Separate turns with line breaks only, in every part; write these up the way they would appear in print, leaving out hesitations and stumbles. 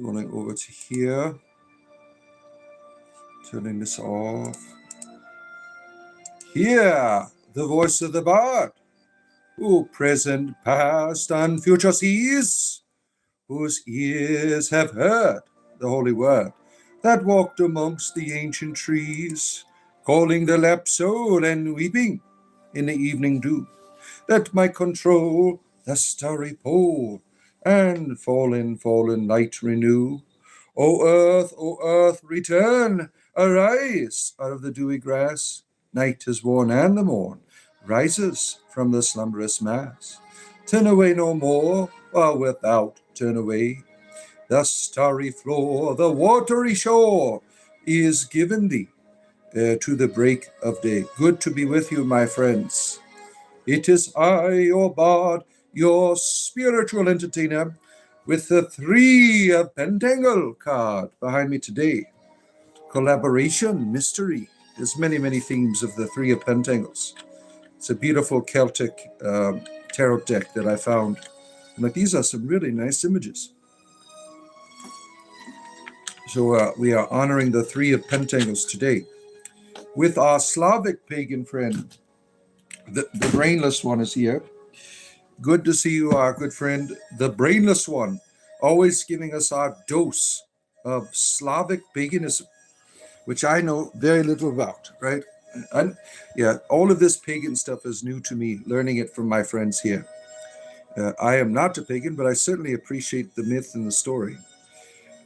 Going over to here. Turning this off. Hear the voice of the bard, who present, past, and future sees, whose ears have heard the holy word, that walked amongst the ancient trees, calling the lapsed soul and weeping in the evening dew, that might control the starry pole, and fallen light renew. O earth, return, arise out of the dewy grass. Night is worn, and the morn rises from the slumberous mass. Turn away no more, or without turn away. The starry floor, the watery shore, is given thee to the break of day. Good to be with you, my friends. It is I, your bard, your spiritual entertainer, with the 3 of Pentangle card behind me today. Collaboration, mystery. There's many themes of the 3 of Pentangles. It's a beautiful Celtic tarot deck that I found. I'm like, these are some really nice images. So we are honoring the 3 of Pentangles today with our Slavic pagan friend. The brainless one is here. Good to see you, our good friend, the brainless one, always giving us our dose of Slavic paganism, which I know very little about, right? And yeah, all of this pagan stuff is new to me, learning it from my friends here. I am not a pagan, but I certainly appreciate the myth and the story.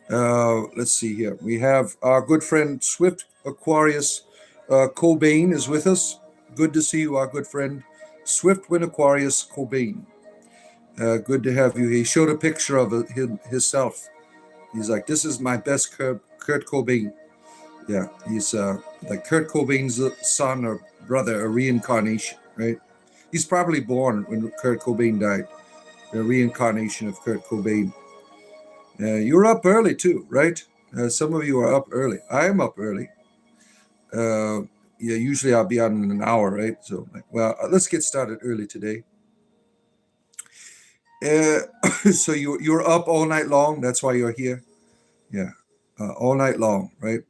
Let's see here. We have our good friend Swift Aquarius Cobain is with us. Good to see you, our good friend Swift Wind Aquarius Cobain. Good to have you. He showed a picture of himself. He's like, this is my best Kurt Cobain. Yeah, he's like Kurt Cobain's son or brother, a reincarnation, right? He's probably born when Kurt Cobain died, a reincarnation of Kurt Cobain. You're up early too, right? Some of you are up early. I am up early. Yeah, usually I'll be on in an hour, right? So, well, let's get started early today. So you're up all night long. That's why you're here. Yeah, all night long, right?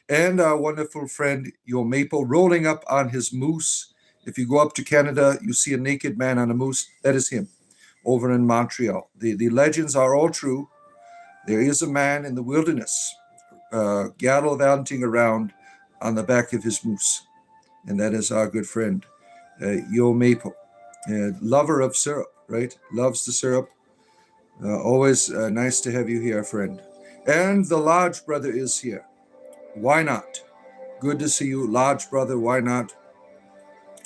And our wonderful friend, your Maple, rolling up on his moose. If you go up to Canada, you see a naked man on a moose. That is him over in Montreal. The legends are all true. There is a man in the wilderness gallivanting around on the back of his moose. And that is our good friend, Yo Maple, lover of syrup, right? Loves the syrup. Always nice to have you here, friend. And the large brother is here. Why not? Good to see you, large brother. Why not?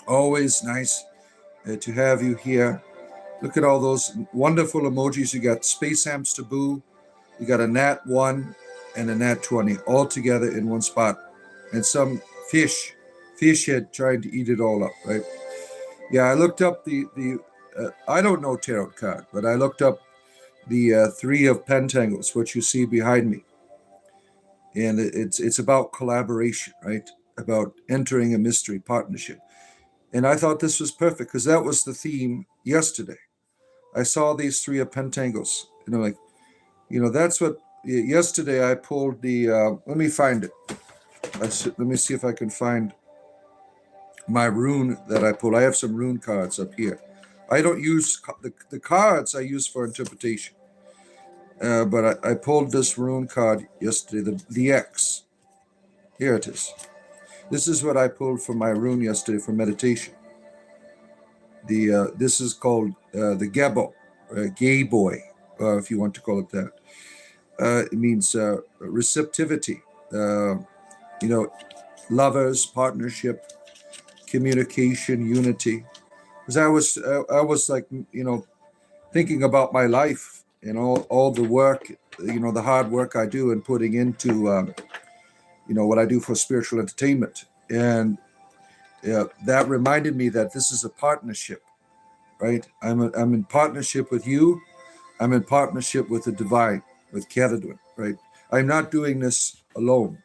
Always nice to have you here. Look at all those wonderful emojis. You got Space Hamster Boo. You got a Nat 1 and a Nat 20 all together in one spot. And some fish head trying to eat it all up, right? Yeah, I looked up the I don't know tarot card, but I looked up the 3 of Pentangles, which you see behind me. And it's about collaboration, right? About entering a mystery partnership. And I thought this was perfect because that was the theme yesterday. I saw these 3 of Pentangles, and I'm like, that's what yesterday I pulled the. Let me find it. Let me see if I can find my rune that I pulled. I have some rune cards up here. I don't use the cards I use for interpretation. But I pulled this rune card yesterday, the X. Here it is. This is what I pulled for my rune yesterday for meditation. This is called the Gebo, gay boy, if you want to call it that. It means receptivity, lovers, partnership, communication, unity. Because I was like, thinking about my life and all the work, the hard work I do and putting into, what I do for spiritual entertainment. And that reminded me that this is a partnership, right? I'm in partnership with you. I'm in partnership with the divine, with Caledon, right? I'm not doing this alone.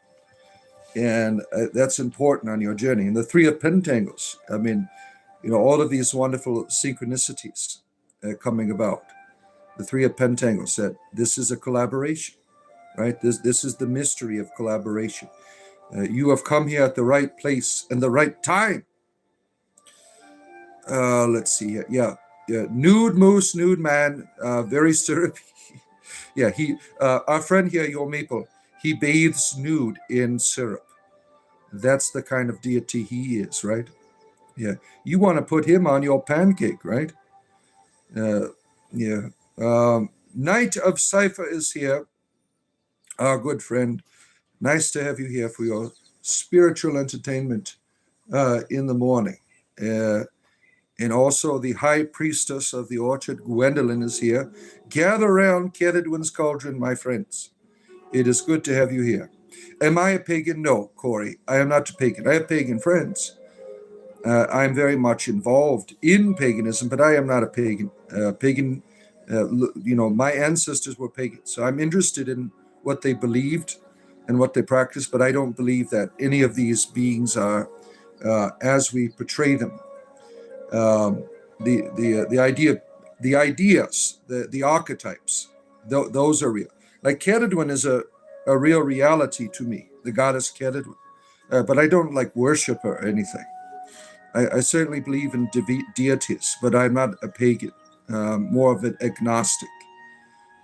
And that's important on your journey. And the 3 of Pentangles, I mean, all of these wonderful synchronicities coming about. the Three of Pentacles, that this is a collaboration, right? This is the mystery of collaboration. You have come here at the right place and the right time. Let's see here. Yeah. Nude moose, nude man, very syrupy. Yeah, our friend here, your maple, he bathes nude in syrup. That's the kind of deity he is, right? Yeah. You want to put him on your pancake, right? Yeah. Knight of Cipher is here, our good friend. Nice to have you here for your spiritual entertainment in the morning. And also the high priestess of the orchard, Gwendolyn, is here. Gather around Kedadwin's cauldron, my friends. It is good to have you here. Am I a pagan? No, Corey. I am not a pagan. I have pagan friends. I'm very much involved in paganism, but I am not a pagan. My ancestors were pagans, so I'm interested in what they believed and what they practiced, but I don't believe that any of these beings are as we portray them. The ideas, the archetypes, those are real. Like Kedadwin is a real reality to me, the goddess Kedadwin, but I don't like worship her or anything. I certainly believe in deities, but I'm not a pagan, more of an agnostic.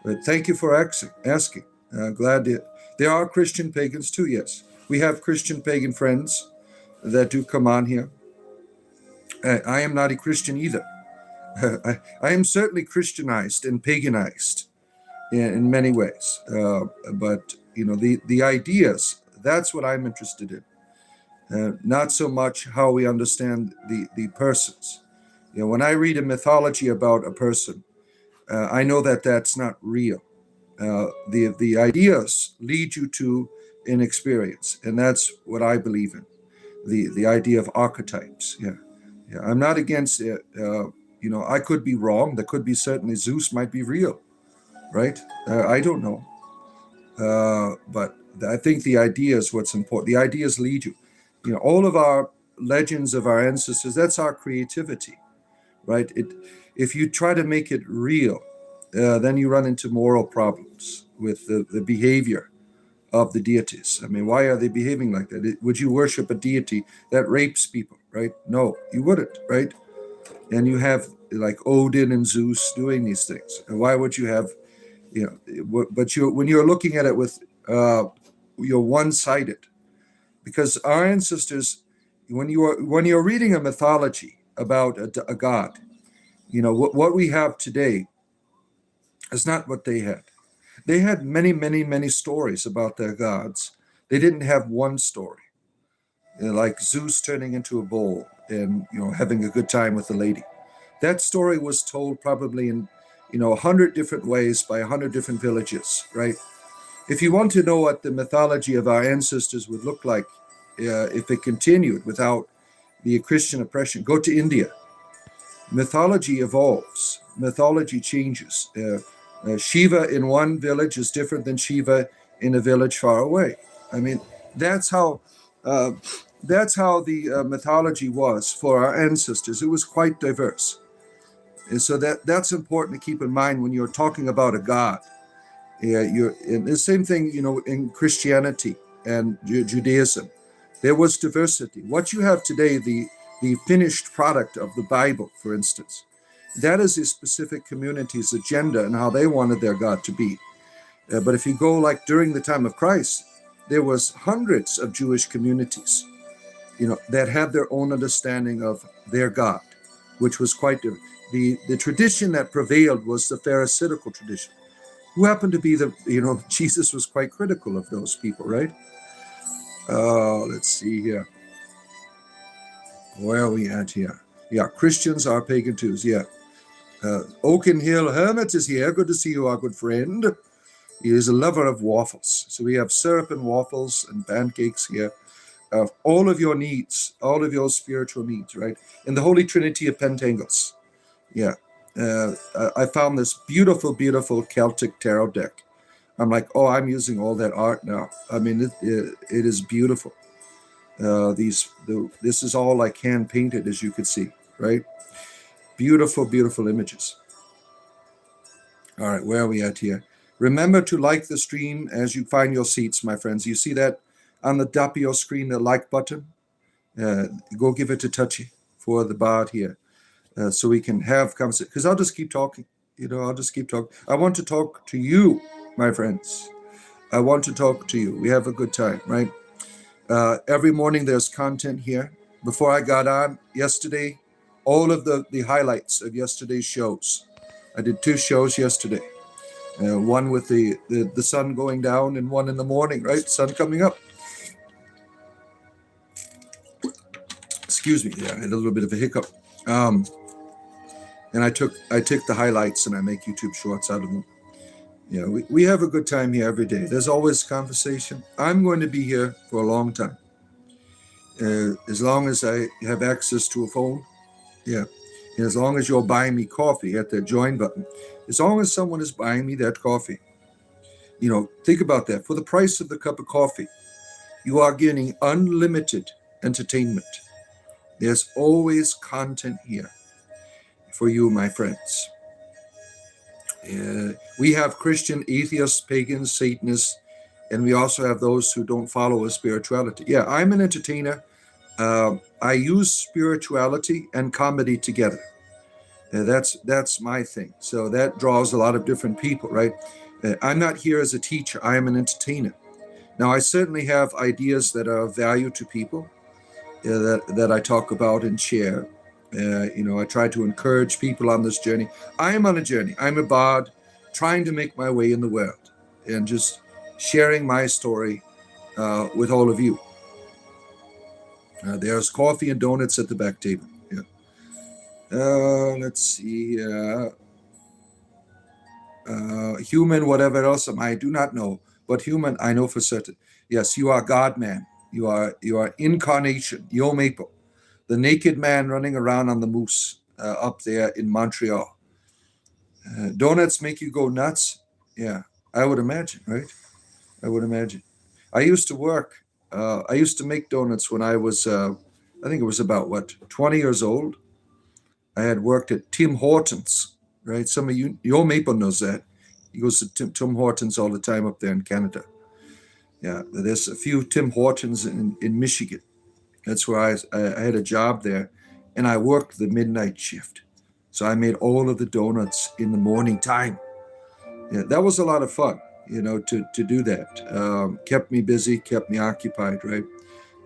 But thank you for asking. Glad there are Christian pagans too, yes. We have Christian pagan friends that do come on here. I am not a Christian either. I am certainly Christianized and paganized in many ways. But, the ideas, that's what I'm interested in. Not so much how we understand the persons. When I read a mythology about a person, I know that that's not real. The ideas lead you to an experience, and that's what I believe in. The idea of archetypes. Yeah. I'm not against it. I could be wrong. There could be certainly Zeus might be real, right? I don't know. But I think the idea is what's important. The ideas lead you. All of our legends of our ancestors, that's our creativity, right? If you try to make it real, then you run into moral problems with the behavior of the deities. I mean, why are they behaving like that? Would you worship a deity that rapes people, right? No, you wouldn't, right? And you have like Odin and Zeus doing these things. And why would you have, but when you're looking at it with, you're one-sided. Because our ancestors, when you're reading a mythology about a god, what we have today is not what they had. They had many, many, many stories about their gods. They didn't have one story, like Zeus turning into a bull and having a good time with the lady. That story was told probably in 100 different ways by 100 different villages, right? If you want to know what the mythology of our ancestors would look like if it continued without the Christian oppression, go to India. Mythology evolves. Mythology changes. Shiva in one village is different than Shiva in a village far away. I mean, that's how the mythology was for our ancestors. It was quite diverse, and so that's important to keep in mind when you're talking about a god. You're in the same thing, in Christianity and Judaism. There was diversity. What you have today, the finished product of the Bible, for instance, that is a specific community's agenda and how they wanted their God to be. But if you go like during the time of Christ, there was hundreds of Jewish communities, that had their own understanding of their God, which was quite different. The tradition that prevailed was the Pharisaical tradition, who happened to be Jesus was quite critical of those people, right? Let's see here. Where are we at here? Yeah, Christians are pagan too. Yeah. Oaken Hill Hermit is here. Good to see you, our good friend. He is a lover of waffles. So we have syrup and waffles and pancakes here. All of your needs, all of your spiritual needs, right? In the Holy Trinity of Pentangles. Yeah. I found this beautiful, beautiful Celtic tarot deck. I'm like, I'm using all that art now. I mean, it is beautiful. This is all like hand painted, as you could see, right? Beautiful, beautiful images. All right, where are we at here? Remember to like the stream as you find your seats, my friends. You see that on the top of your screen, the like button? Uh, Go give it a touchy for the bard here, so we can have conversation. Because I'll just keep talking. I'll just keep talking. I want to talk to you, my friends. I want to talk to you. We have a good time, right? Every morning there's content here. Before I got on yesterday, all of the highlights of yesterday's shows. I did 2 shows yesterday. One with the sun going down and one in the morning, right? Sun coming up. Excuse me. Yeah, I had a little bit of a hiccup. And I take the highlights and I make YouTube shorts out of them. We have a good time here every day. There's always conversation. I'm going to be here for a long time. As long as I have access to a phone, yeah. And as long as you're buying me coffee at the join button, as long as someone is buying me that coffee, think about that. For the price of the cup of coffee, you are getting unlimited entertainment. There's always content here for you, my friends. We have Christian atheists, pagans, Satanists, and we also have those who don't follow a spirituality. Yeah, I'm an entertainer. I use spirituality and comedy together. That's my thing. So that draws a lot of different people, right? I'm not here as a teacher. I am an entertainer. Now, I certainly have ideas that are of value to people that I talk about and share. I try to encourage people on this journey. I am on a journey. I'm a bard trying to make my way in the world and just sharing my story with all of you. There's coffee and donuts at the back table. Yeah. Let's see. Human, whatever else am I do not know, but human I know for certain. Yes, you are God man. You are incarnation. Yo Maple, the naked man running around on the moose up there in Montreal. Donuts make you go nuts. Yeah, I would imagine, right? I would imagine. I used to work. I used to make donuts when I was, I think it was about 20 years old. I had worked at Tim Hortons, right? Some of you, your Maple knows that. He goes to Tim Hortons all the time up there in Canada. Yeah, there's a few Tim Hortons in Michigan. That's where I had a job there, and I worked the midnight shift. So I made all of the donuts in the morning time. Yeah, that was a lot of fun, to do that. Kept me busy, kept me occupied, right?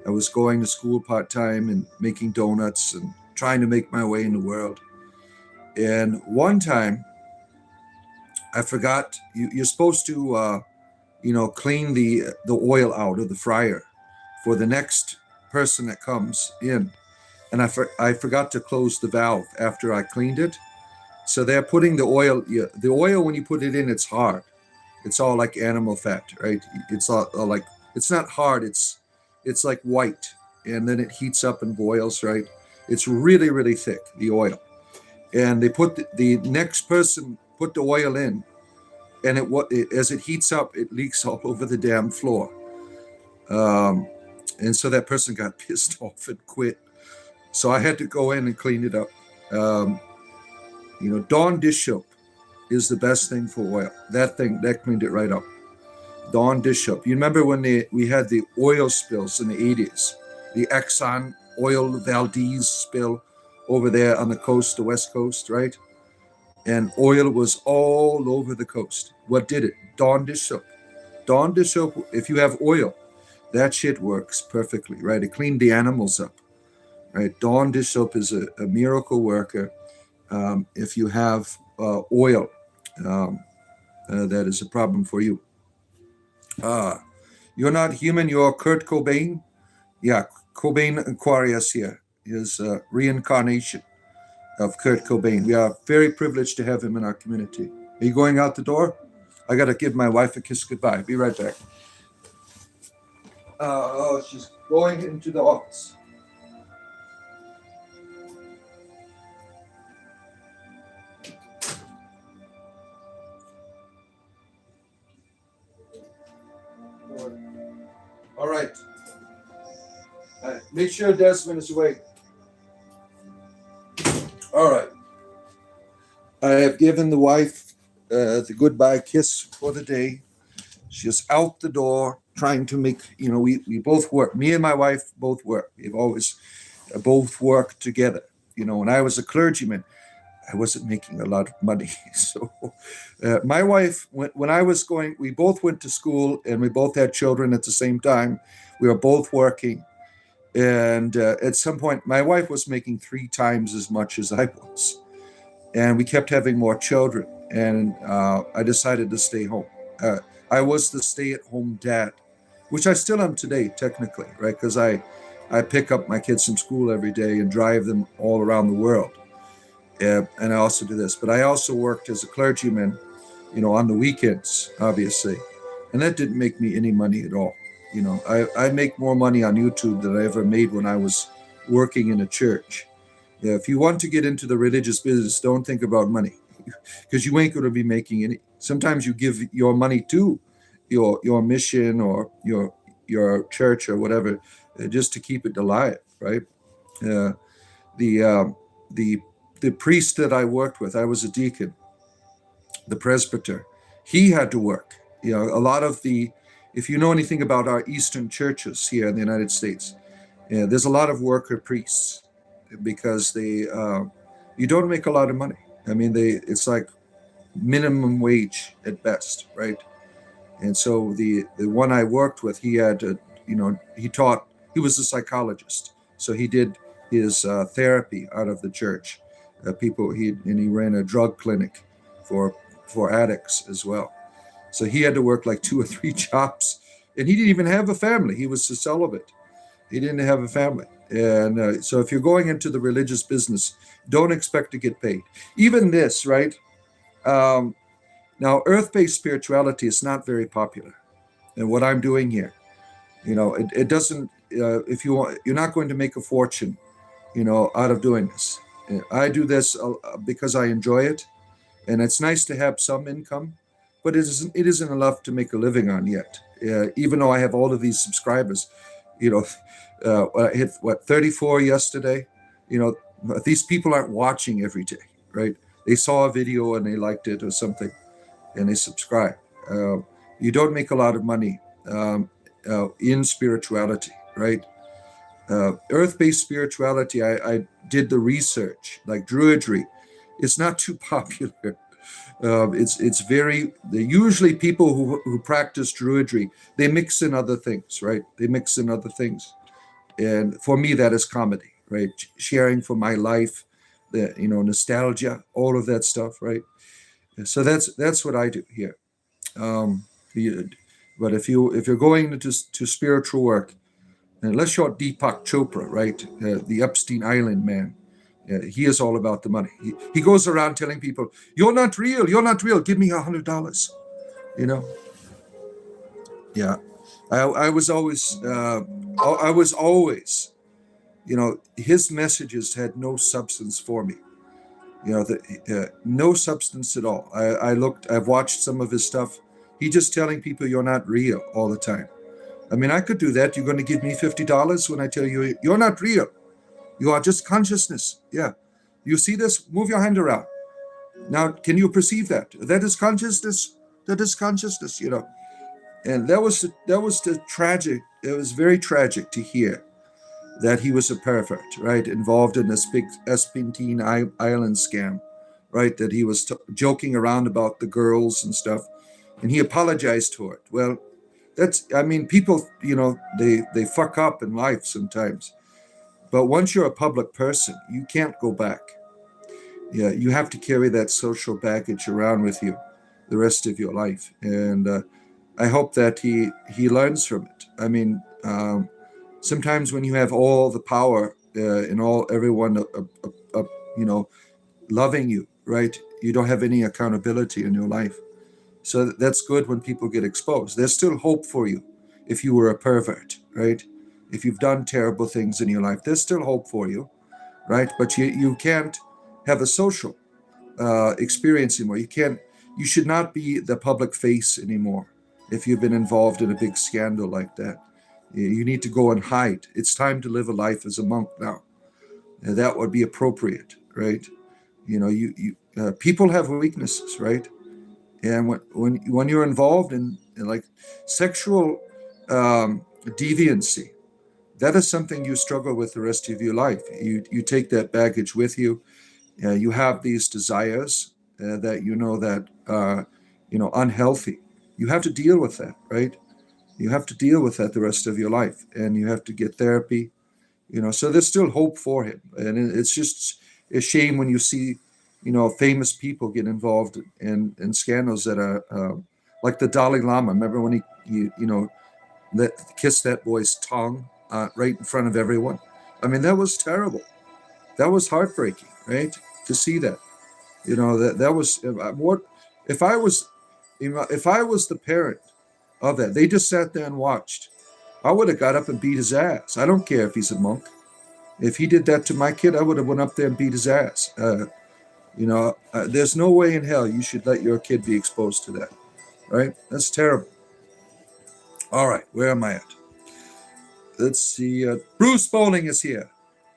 I was going to school part-time and making donuts and trying to make my way in the world. And one time, I forgot, you're supposed to, clean the oil out of the fryer for the next person that comes in. And I forgot to close the valve after I cleaned it. So they're putting the oil. Yeah, the oil, when you put it in, it's hard. It's all like animal fat, right? It's all like, it's not hard. It's like white, and then it heats up and boils, right? It's really really thick, the oil. And they put the next person put the oil in, and as it heats up, it leaks all over the damn floor. And so that person got pissed off and quit. So I had to go in and clean it up. Um, Dawn dish soap is the best thing for oil. That cleaned it right up. Dawn dish soap. You remember when we had the oil spills in the 80s, the Exxon oil Valdez spill over there on the coast, the West Coast, right? And oil was all over the coast. What did it? Dawn dish soap. Dawn dish soap, if you have oil, that shit works perfectly, right? It cleaned the animals up, right? Dawn dish soap is a miracle worker. If you have oil, that is a problem for you. You're not human, you're Kurt Cobain. Yeah, Cobain Aquarius here is reincarnation of Kurt Cobain. We are very privileged to have him in our community. Are you going out the door? I got to give my wife a kiss goodbye. Be right back. She's going into the office. All right. Make sure Desmond is awake. All right. I have given the wife the goodbye kiss for the day. She's out the door trying to make, we both work. Me and my wife both work. We've always both worked together. When I was a clergyman, I wasn't making a lot of money. So my wife, when I was going, we both went to school and we both had children at the same time. We were both working. And at some point, my wife was making 3 times as much as I was. And we kept having more children. And I decided to stay home. I was the stay-at-home dad, which I still am today, technically, right? Because I pick up my kids from school every day and drive them all around the world. And I also do this. But I also worked as a clergyman, on the weekends, obviously. And that didn't make me any money at all. I make more money on YouTube than I ever made when I was working in a church. Yeah, if you want to get into the religious business, don't think about money, because you ain't going to be making any. Sometimes you give your money to your mission or your church or whatever, just to keep it alive, right? Uh, the the priest that I worked with, I was a deacon, the presbyter. He had to work. A lot of if you know anything about our Eastern churches here in the United States, there's a lot of worker priests because you don't make a lot of money. I mean, it's like minimum wage at best, right? And so the one I worked with, he had, he was a psychologist. So he did his therapy out of the church. He ran a drug clinic for addicts as well. So he had to work like 2 or 3 jobs, and he didn't even have a family. He was a celibate. He didn't have a family. And so if you're going into the religious business, don't expect to get paid. Even this, right? Now, earth-based spirituality is not very popular. And what I'm doing here, it doesn't, if you want, you're not going to make a fortune, out of doing this. I do this because I enjoy it. And it's nice to have some income, but it isn't enough to make a living on yet. Even though I have all of these subscribers, I hit 34 yesterday. These people aren't watching every day, right? They saw a video and they liked it or something, and they subscribe. You don't make a lot of money in spirituality, right? Earth-based spirituality, I did the research, like druidry. It's not too popular. It's very, usually people who practice druidry, they mix in other things, right? They mix in other things. And for me, that is comedy, right? Sharing from my life, nostalgia, all of that stuff, right? So that's what I do here. Um, but if you're going to spiritual work, unless you're Deepak Chopra, right, the Epstein Island man, he is all about the money. He goes around telling people, "You're not real. You're not real. Give me $100." You know. Yeah, I was always his messages had no substance for me. No substance at all. I've watched some of his stuff. He's just telling people you're not real all the time. I mean, I could do that. You're going to give me $50 when I tell you you're not real. You are just consciousness. Yeah. You see this? Move your hand around. Now, can you perceive that? That is consciousness. That is consciousness, And that was the tragic. It was very tragic to hear that he was a pervert, right? Involved in this big Epstein Island scam, right? That he was joking around about the girls and stuff. And he apologized for it. Well, people, they fuck up in life sometimes. But once you're a public person, you can't go back. Yeah, you have to carry that social baggage around with you the rest of your life. And I hope that he learns from it. I mean, sometimes when you have all the power and everyone, loving you, right? You don't have any accountability in your life. So that's good when people get exposed. There's still hope for you if you were a pervert, right? If you've done terrible things in your life, there's still hope for you, right? But you can't have a social experience anymore. You should not be the public face anymore if you've been involved in a big scandal like that. You need to go and hide. It's time to live a life as a monk now. And that would be appropriate, right? People have weaknesses, right? And when you're involved in like sexual deviancy, that is something you struggle with the rest of your life. You take that baggage with you. You have these desires that you know that are unhealthy. You have to deal with that, right? You have to deal with that the rest of your life, and you have to get therapy. So there's still hope for him, and it's just a shame when you see famous people get involved in scandals that are like the Dalai Lama. Remember when he kissed that boy's tongue right in front of everyone? I mean, that was terrible. That was heartbreaking, right? To see that. That was what if I was if I was the parent of that. They just sat there and watched. I would have got up and beat his ass. I don't care if he's a monk. If he did that to my kid, I would have went up there and beat his ass. There's no way in hell you should let your kid be exposed to that, right? That's terrible. All right, where am I at? Let's see. Bruce Bowling is here.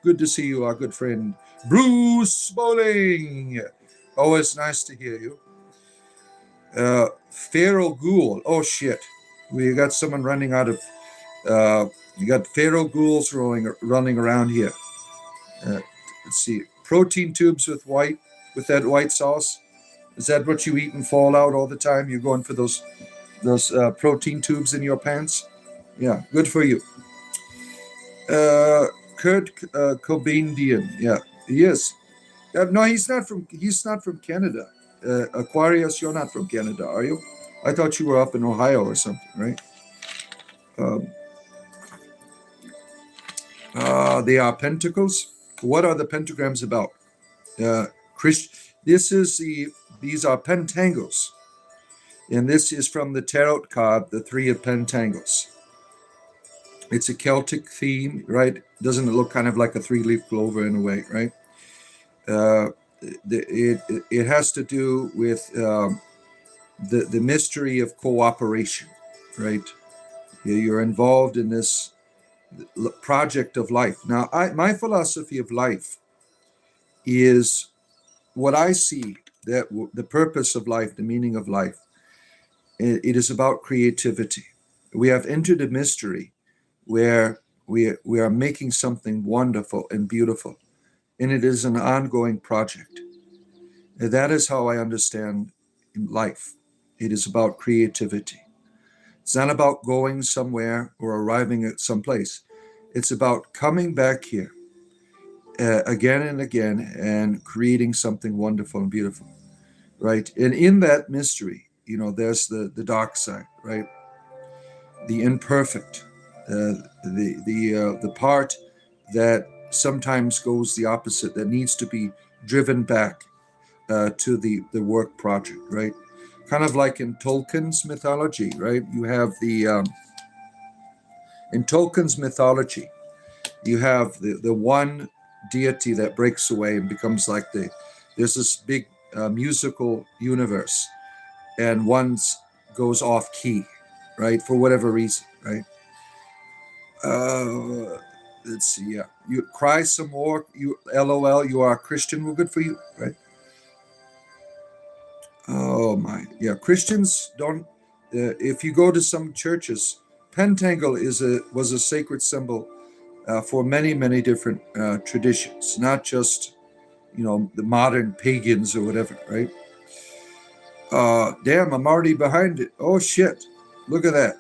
Good to see you, our good friend Bruce Bowling. Always nice to hear you. Feral Ghoul. Oh shit, we got someone running out of. You got feral ghouls running around here. Let's see. Protein tubes with that white sauce. Is that what you eat in Fallout all the time? You're going for those protein tubes in your pants? Yeah, good for you. Kurt Cobainian. Yeah, he is. No, he's not from. He's not from Canada. Aquarius, you're not from Canada, are you? I thought you were up in Ohio or something, right? Um, they are pentacles. What are the pentagrams about? This is these are pentangles, and this is from the tarot card, the Three of Pentangles. It's a Celtic theme, right? Doesn't it look kind of like a three-leaf clover in a way, right? It has to do with the mystery of cooperation, right? You're involved in this project of life. Now, my philosophy of life is what I see that the purpose of life, the meaning of life, it is about creativity. We have entered a mystery where we are making something wonderful and beautiful, and it is an ongoing project. And that is how I understand life. It is about creativity. It's not about going somewhere or arriving at some place. It's about coming back here again and again and creating something wonderful and beautiful, right? And in that mystery, there's the dark side, right? The imperfect, the part that sometimes goes the opposite, that needs to be driven back to the work project, right? Kind of like in Tolkien's mythology, right? You have in Tolkien's mythology, you have the one deity that breaks away and becomes like there's this big musical universe, and one goes off key, right? For whatever reason, right? Let's see. Yeah, you cry some more. You LOL. You are a Christian. Well, good for you, right? Oh my. Yeah, Christians don't. If you go to some churches, pentacle was a sacred symbol for many different traditions, not just the modern pagans or whatever, right? Damn, I'm already behind it. Oh shit! Look at that.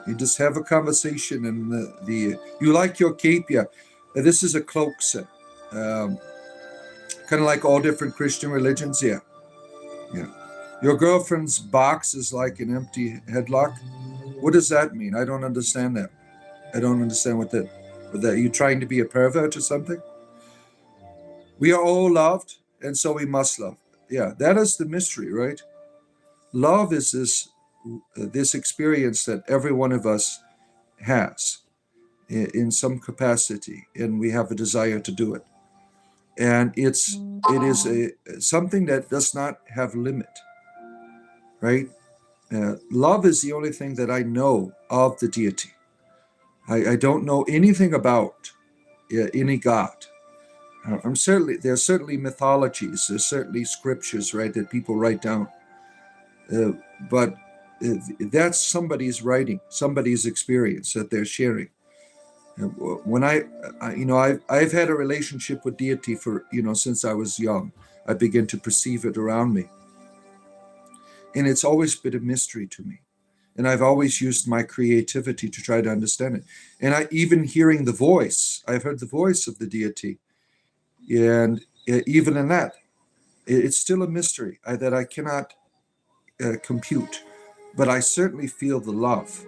You just have a conversation, and the you like your cape, yeah. This is a cloak set, kind of like all different Christian religions, yeah, yeah. Your girlfriend's box is like an empty headlock. What does that mean? I don't understand that. I don't understand what that. What that you trying to be a pervert or something? We are all loved, and so we must love. Yeah, that is the mystery, right? Love is this experience that every one of us has in some capacity, and we have a desire to do it. And it is something that does not have limit, right? Love is the only thing that I know of the deity. I don't know anything about any god. There's certainly mythologies, there's certainly scriptures, right, that people write down. Uh, but that's somebody's writing, somebody's experience that they're sharing. When I've had a relationship with deity for, since I was young. I begin to perceive it around me, and it's always been a mystery to me. And I've always used my creativity to try to understand it. And even hearing the voice, I've heard the voice of the deity, and even in that, it's still a mystery that I cannot compute. But I certainly feel the love.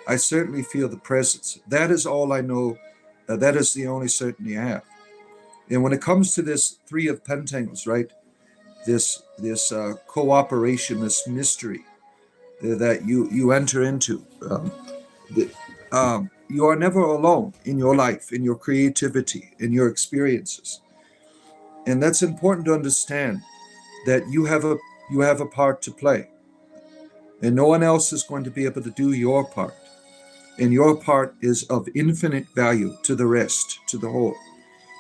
I certainly feel the presence. That is all I know. That is the only certainty I have. And when it comes to this three of pentacles, right? This cooperation, this mystery that you enter into. You are never alone in your life, in your creativity, in your experiences, and that's important to understand that you have a part to play, and no one else is going to be able to do your part, and your part is of infinite value to the rest, to the whole.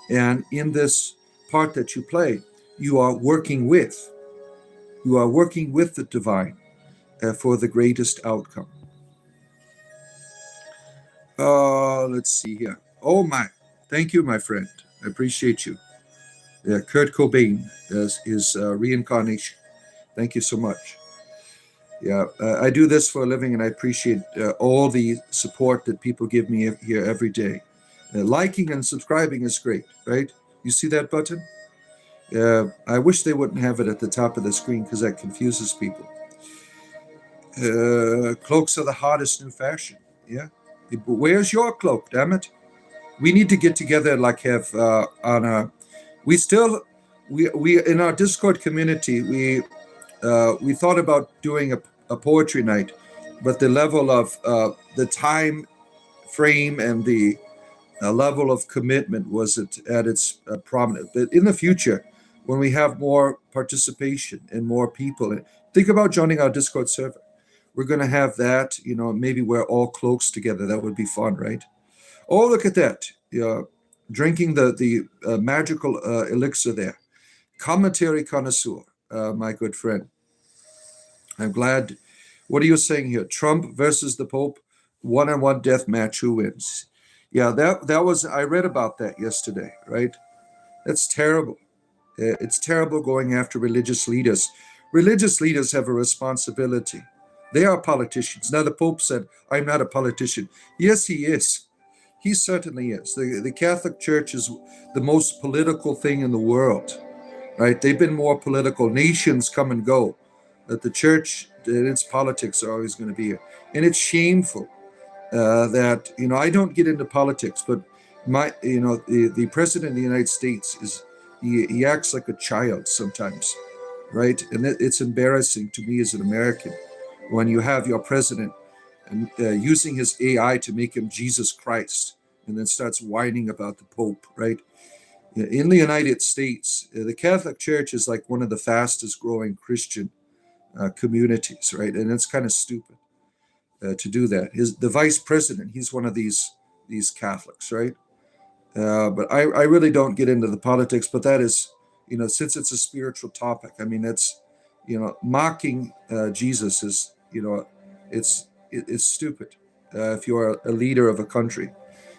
And in this part that you play, you are working with the divine for the greatest outcome. Let's see here. Oh my, thank you, my friend. I appreciate you. Yeah, Kurt Cobain is reincarnation. Thank you so much. Yeah, I do this for a living, and I appreciate all the support that people give me here every day. Liking and subscribing is great, right? You see that button? I wish they wouldn't have it at the top of the screen because that confuses people. Cloaks are the hottest new fashion. Yeah. Where's your cloak, damn it? We need to get together, like have on a. We still, we in our Discord community, we thought about doing a poetry night, but the level of the time frame and the level of commitment was at its prominent. But in the future, when we have more participation and more people, think about joining our Discord server. We're going to have that, maybe wear all cloaks together. That would be fun, right? Oh, look at that. Drinking the magical elixir there. Commentary connoisseur, my good friend. I'm glad. What are you saying here? Trump versus the Pope, one-on-one death match. Who wins? Yeah, that was. I read about that yesterday. Right? That's terrible. It's terrible going after religious leaders. Religious leaders have a responsibility. They are politicians. Now the Pope said, "I'm not a politician." Yes, he is. He certainly is. The Catholic Church is the most political thing in the world, right? They've been more political. Nations come and go. That the church and its politics are always going to be here. And it's shameful that, I don't get into politics, but the president of the United States he acts like a child sometimes, right? And it's embarrassing to me as an American when you have your president using his AI to make him Jesus Christ, and then starts whining about the Pope, right? In the United States, the Catholic Church is like one of the fastest growing Christian communities, right? And it's kind of stupid to do that. The vice president, he's one of these Catholics, right? But I really don't get into the politics, but that is, since it's a spiritual topic, I mean, that's, mocking Jesus is, it's stupid. If you're a leader of a country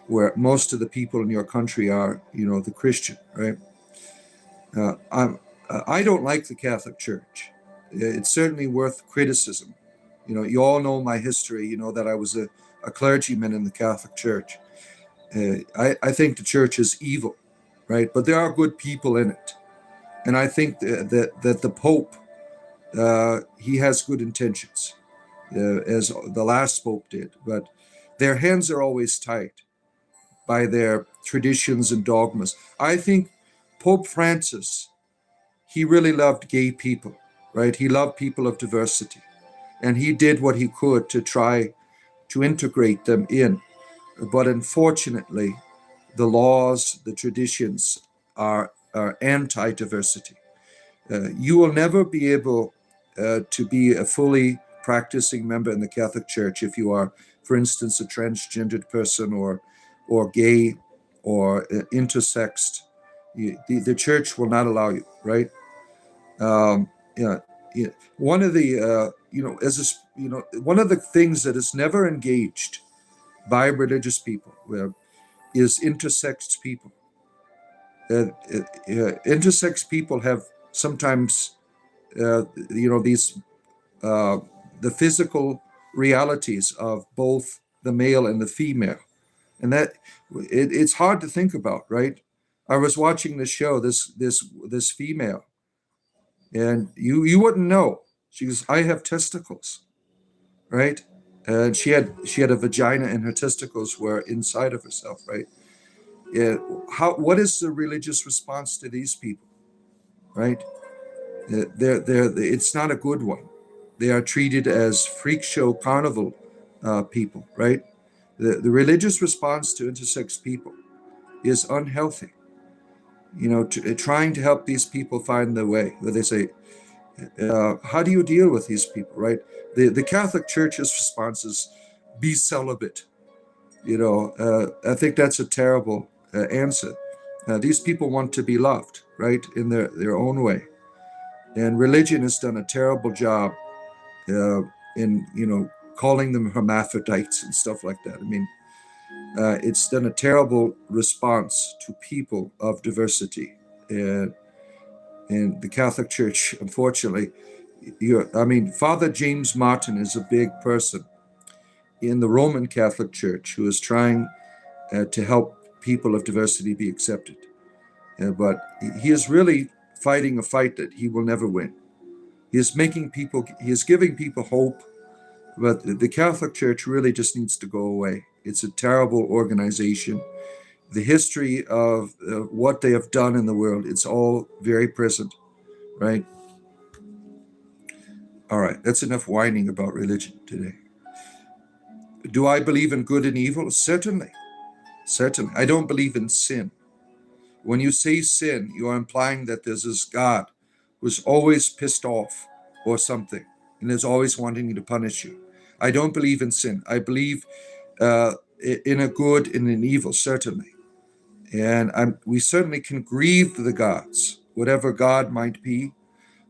where most of the people in your country are, the Christian, right? I don't like the Catholic Church. It's certainly worth criticism. You all know my history. You know that I was a clergyman in the Catholic Church. I think the church is evil, right? But there are good people in it, and I think that the Pope he has good intentions, as the last Pope did. But their hands are always tied by their traditions and dogmas. I think Pope Francis, he really loved gay people, right? He loved people of diversity, and he did what he could to try to integrate them in. But unfortunately, the laws, the traditions are anti-diversity. You will never be able to be a fully practicing member in the Catholic Church if you are, for instance, a transgendered person or gay or intersexed. The church will not allow you, right? Yeah. Yeah, one of the one of the things that is never engaged by religious people is intersex people. Intersex people have sometimes these uh, the physical realities of both the male and the female, and it's hard to think about, right? I was watching the show, this female, and you wouldn't know. She goes, I have testicles, right? And she had a vagina, and her testicles were inside of herself, right? Yeah. What is the religious response to these people, right? It's not a good one. They are treated as freak show carnival people, right? The religious response to intersex people is unhealthy. Trying to help these people find their way. Where they say, how do you deal with these people, right? The Catholic Church's response is, be celibate. I think that's a terrible answer. These people want to be loved, right, in their own way. And religion has done a terrible job in calling them hermaphrodites and stuff like that. I mean, it's done a terrible response to people of diversity. And the Catholic Church, unfortunately, Father James Martin is a big person in the Roman Catholic Church who is trying to help people of diversity be accepted. But he is really fighting a fight that he will never win. He is giving people hope, but the Catholic Church really just needs to go away. It's a terrible organization. The history of what they have done in the world, it's all very present, right? All right, that's enough whining about religion today. Do I believe in good and evil? Certainly. Certainly. I don't believe in sin. When you say sin, you are implying that there's this God who's always pissed off or something and is always wanting to punish you. I don't believe in sin. I believe in a good and an evil, certainly. And we certainly can grieve the gods, whatever God might be.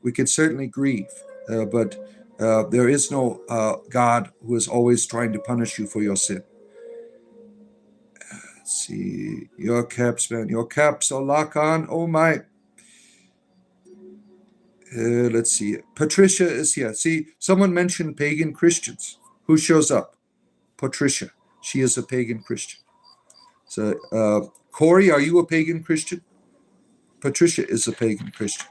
We can certainly grieve, but there is no God who is always trying to punish you for your sin. Let's see, your caps, man. Your caps are lock on. Oh my. Let's see. Patricia is here. See, someone mentioned pagan Christians. Who shows up? Patricia. She is a pagan Christian. So, Corey, are you a pagan Christian? Patricia is a pagan Christian.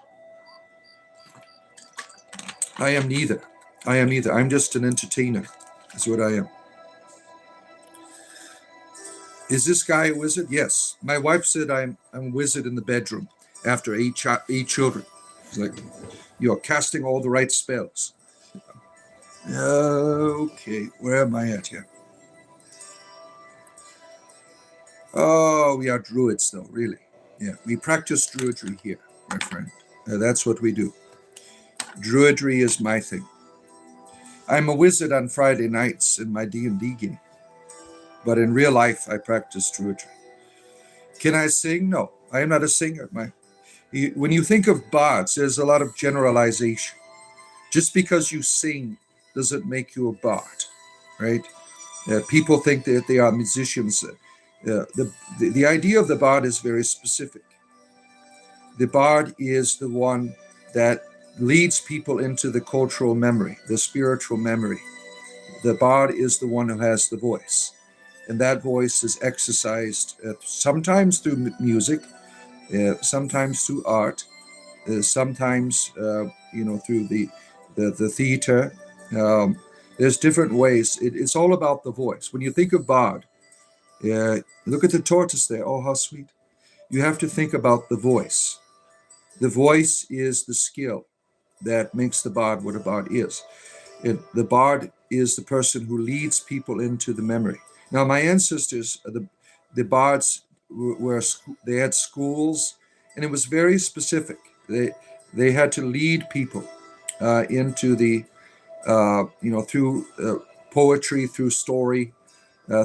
I am neither. I am neither. I'm just an entertainer. That's what I am. Is this guy a wizard? Yes. My wife said I'm a wizard in the bedroom after eight children. It's like, you're casting all the right spells. Okay, where am I at here? Oh, we are druids, though, really. Yeah, we practice druidry here, my friend. That's what we do. Druidry is my thing. I'm a wizard on Friday nights in my D&D game, but in real life, I practice druidry. Can I sing? No, I am not a singer. When you think of bards, there's a lot of generalization. Just because you sing doesn't make you a bard, right? People think that they are musicians. The idea of the bard is very specific. The bard is the one that leads people into the cultural memory, the spiritual memory. The bard is the one who has the voice. And that voice is exercised sometimes through music, sometimes through art, sometimes through the theater. There's different ways. It's all about the voice. When you think of bard, look at the tortoise there. Oh, how sweet. You have to think about the voice. The voice is the skill that makes the bard what a bard is. The bard is the person who leads people into the memory. Now, my ancestors, the bards they had schools, and it was very specific. They had to lead people into the through poetry, through story,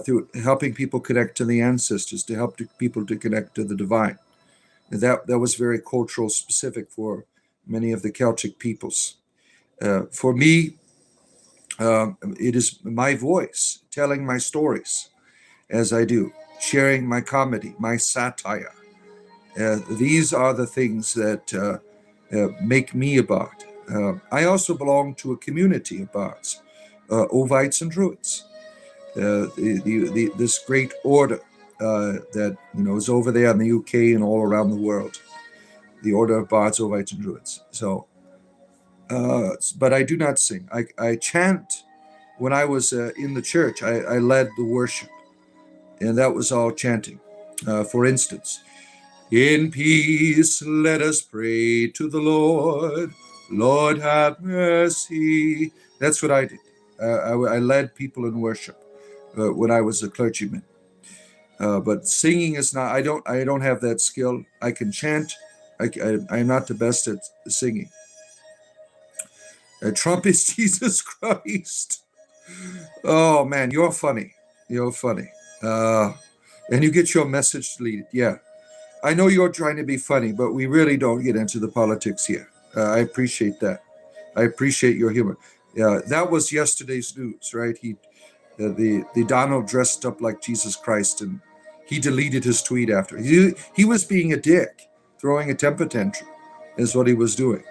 through helping people connect to the ancestors, to help people to connect to the divine. And that was very cultural specific for many of the Celtic peoples. For me, it is my voice telling my stories as I do, sharing my comedy, my satire. These are the things that make me a bard. I also belong to a community of bards, Ovites and Druids. This great order that is over there in the UK and all around the world, the Order of Bards, Ovites, and Druids. So, but I do not sing. I chant. When I was in the church, I led the worship, and that was all chanting. For instance, in peace let us pray to the Lord. Lord have mercy. That's what I did. I led people in worship when I was a clergyman. But singing is not. I don't have that skill. I can chant. I'm not the best at singing. Trump is Jesus Christ. Oh man, you're funny. You're funny. And you get your message deleted. Yeah, I know you're trying to be funny, but we really don't get into the politics here. I appreciate that. I appreciate your humor. Yeah, that was yesterday's news, right? The Donald dressed up like Jesus Christ, and he deleted his tweet after. He was being a dick, throwing a temper tantrum, is what he was doing.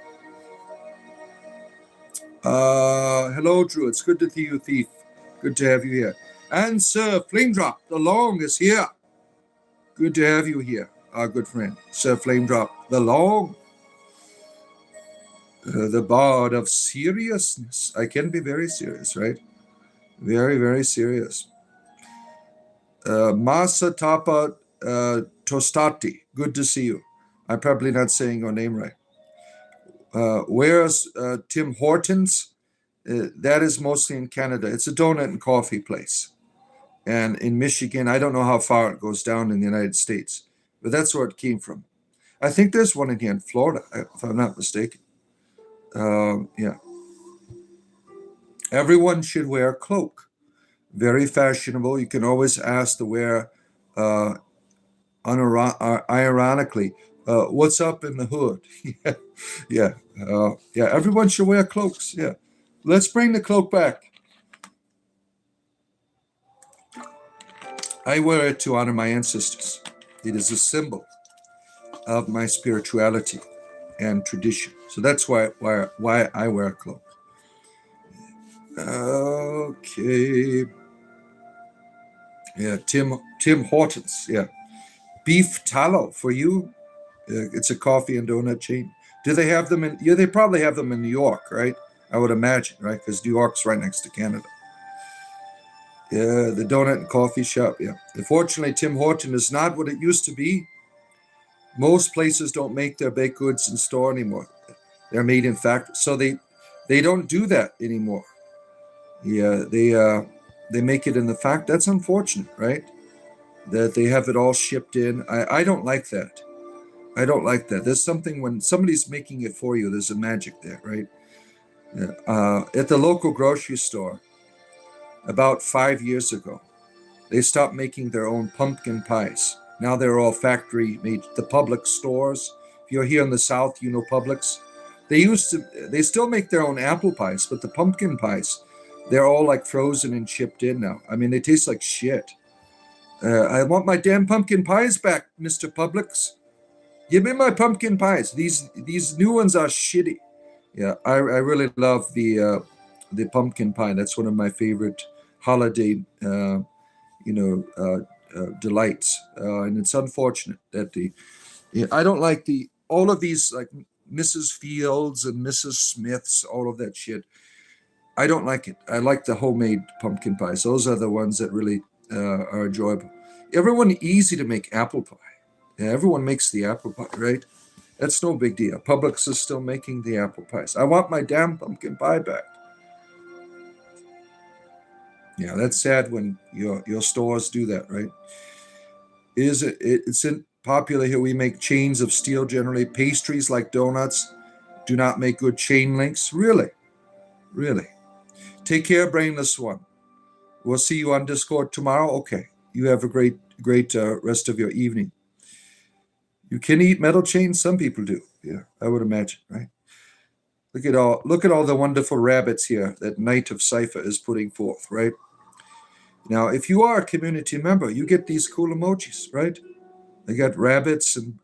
Hello, Drew. It's good to see you, Thief. Good to have you here. And Sir Flame Drop, the Long is here. Good to have you here, our good friend, Sir Flame Drop, the Long. The bard of seriousness. I can be very serious, right? Very, very serious. Masatapa Tostati, good to see you. I'm probably not saying your name right. Where's Tim Hortons? That is mostly in Canada. It's a donut and coffee place. And in Michigan, I don't know how far it goes down in the United States, but that's where it came from. I think there's one in here in Florida, if I'm not mistaken. Yeah. Everyone should wear a cloak. Very fashionable. You can always ask to wear, ironically, what's up in the hood? Yeah. Everyone should wear cloaks. Yeah. Let's bring the cloak back. I wear it to honor my ancestors. It is a symbol of my spirituality and tradition. So that's why I wear a cloak. Okay. Yeah, Tim Hortons. Yeah. Beef tallow for you. It's a coffee and donut chain. Do they have them in? Yeah, they probably have them in New York, right? I would imagine, right? Because New York's right next to Canada. Yeah, the donut and coffee shop. Yeah. Unfortunately, Tim Horton is not what it used to be. Most places don't make their baked goods in store anymore. They're made in factory, so they don't do that anymore. Yeah, they make it in the fact. That's unfortunate, right? That they have it all shipped in. I don't like that. I don't like that. There's something when somebody's making it for you. There's a magic there, right? Yeah. At the local grocery store, about 5 years ago, they stopped making their own pumpkin pies. Now they're all factory made. The Publix stores. If you're here in the South, you know Publix. They still make their own apple pies, but the pumpkin pies, they're all like frozen and shipped in now. I mean, they taste like shit. I want my damn pumpkin pies back, Mr. Publix. Give me my pumpkin pies. These new ones are shitty. Yeah, I really love the pumpkin pie. That's one of my favorite holiday delights. And it's unfortunate that I don't like all of these like Mrs. Fields and Mrs. Smiths, all of that shit. I don't like it. I like the homemade pumpkin pies. Those are the ones that really are enjoyable. Everyone easy to make apple pie. Yeah, everyone makes the apple pie, right? That's no big deal. Publix is still making the apple pies. I want my damn pumpkin pie back. Yeah, that's sad when your stores do that, right? It's popular here. We make chains of steel generally. Pastries like donuts do not make good chain links. Really? Really? Take care, brainless one. We'll see you on Discord tomorrow. Okay. You have a great rest of your evening. You can eat metal chains. Some people do. Yeah, I would imagine, right? Look at all the wonderful rabbits here that Knight of Cipher is putting forth, right? Now, if you are a community member, you get these cool emojis, right? They got rabbits and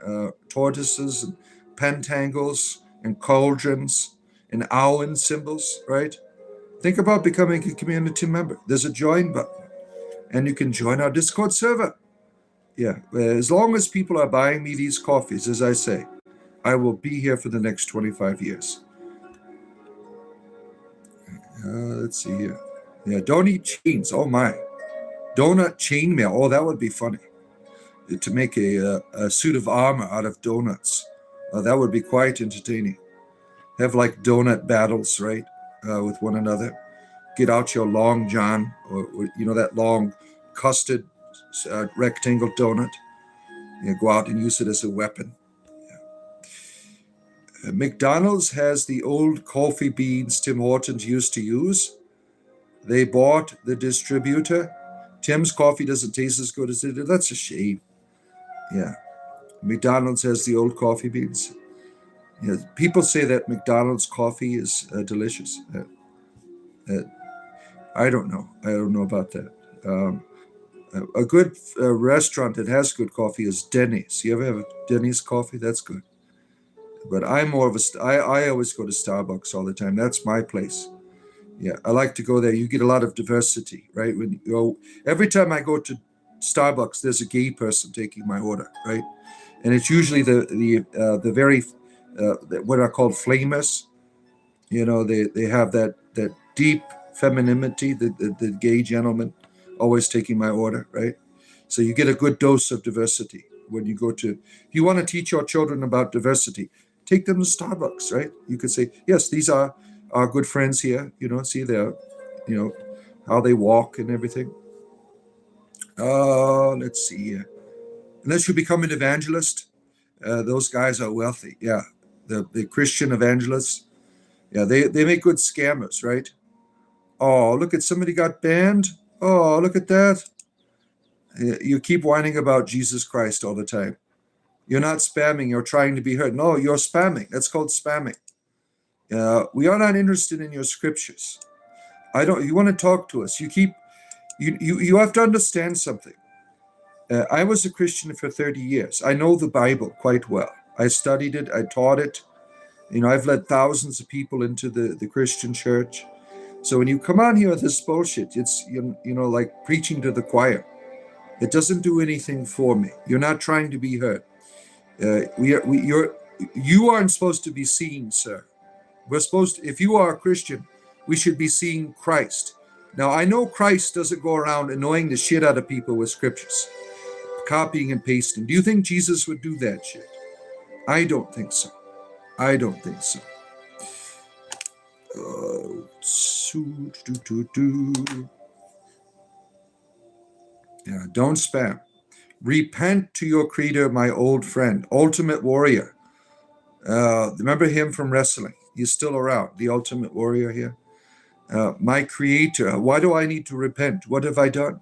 tortoises and pentangles and cauldrons and owl symbols, right? Think about becoming a community member. There's a join button, and you can join our Discord server. Yeah, as long as people are buying me these coffees, as I say, I will be here for the next 25 years. Let's see here. Yeah, don't eat chains. Oh my. Donut chainmail. Oh, that would be funny. To make a suit of armor out of donuts. That would be quite entertaining. Have like donut battles, right, with one another. Get out your long john, or that long custard rectangle donut. Go out and use it as a weapon. McDonald's has the old coffee beans Tim Hortons used to use. They bought the distributor. Tim's coffee doesn't taste as good as it did. That's a shame. Yeah. McDonald's has the old coffee beans. Yeah. People say that McDonald's coffee is delicious. I don't know. I don't know about that. A good restaurant that has good coffee is Denny's. You ever have a Denny's coffee? That's good. But I'm more of I always go to Starbucks all the time. That's my place. Yeah, I like to go there. You get a lot of diversity, right? When you go, every time I go to Starbucks, there's a gay person taking my order, right? And it's usually the very what are called flamers. They have that deep femininity, the gay gentleman always taking my order, right? So you get a good dose of diversity when you go to. If you want to teach your children about diversity, take them to Starbucks, right? You could say, yes, these are our good friends here. See their, how they walk and everything. Let's see here. Unless you become an evangelist, those guys are wealthy. Yeah, the Christian evangelists. Yeah, they make good scammers, right? Oh, look at somebody got banned. Oh, look at that. You keep whining about Jesus Christ all the time. You're not spamming. You're trying to be heard. No, you're spamming. That's called spamming. We are not interested in your scriptures. You want to talk to us. You have to understand something. I was a Christian for 30 years. I know the Bible quite well. I studied it. I taught it. I've led thousands of people into the Christian church. So when you come on here with this bullshit, it's like preaching to the choir. It doesn't do anything for me. You're not trying to be heard. You aren't supposed to be seen, sir. We're supposed to, if you are a Christian, we should be seeing Christ. Now, I know Christ doesn't go around annoying the shit out of people with scriptures, copying and pasting. Do you think Jesus would do that shit? I don't think so. I don't think so. Yeah, don't spam. Repent to your creator, my old friend, Ultimate Warrior. Remember him from wrestling? He's still around, the Ultimate Warrior here. My creator, why do I need to repent? What have I done?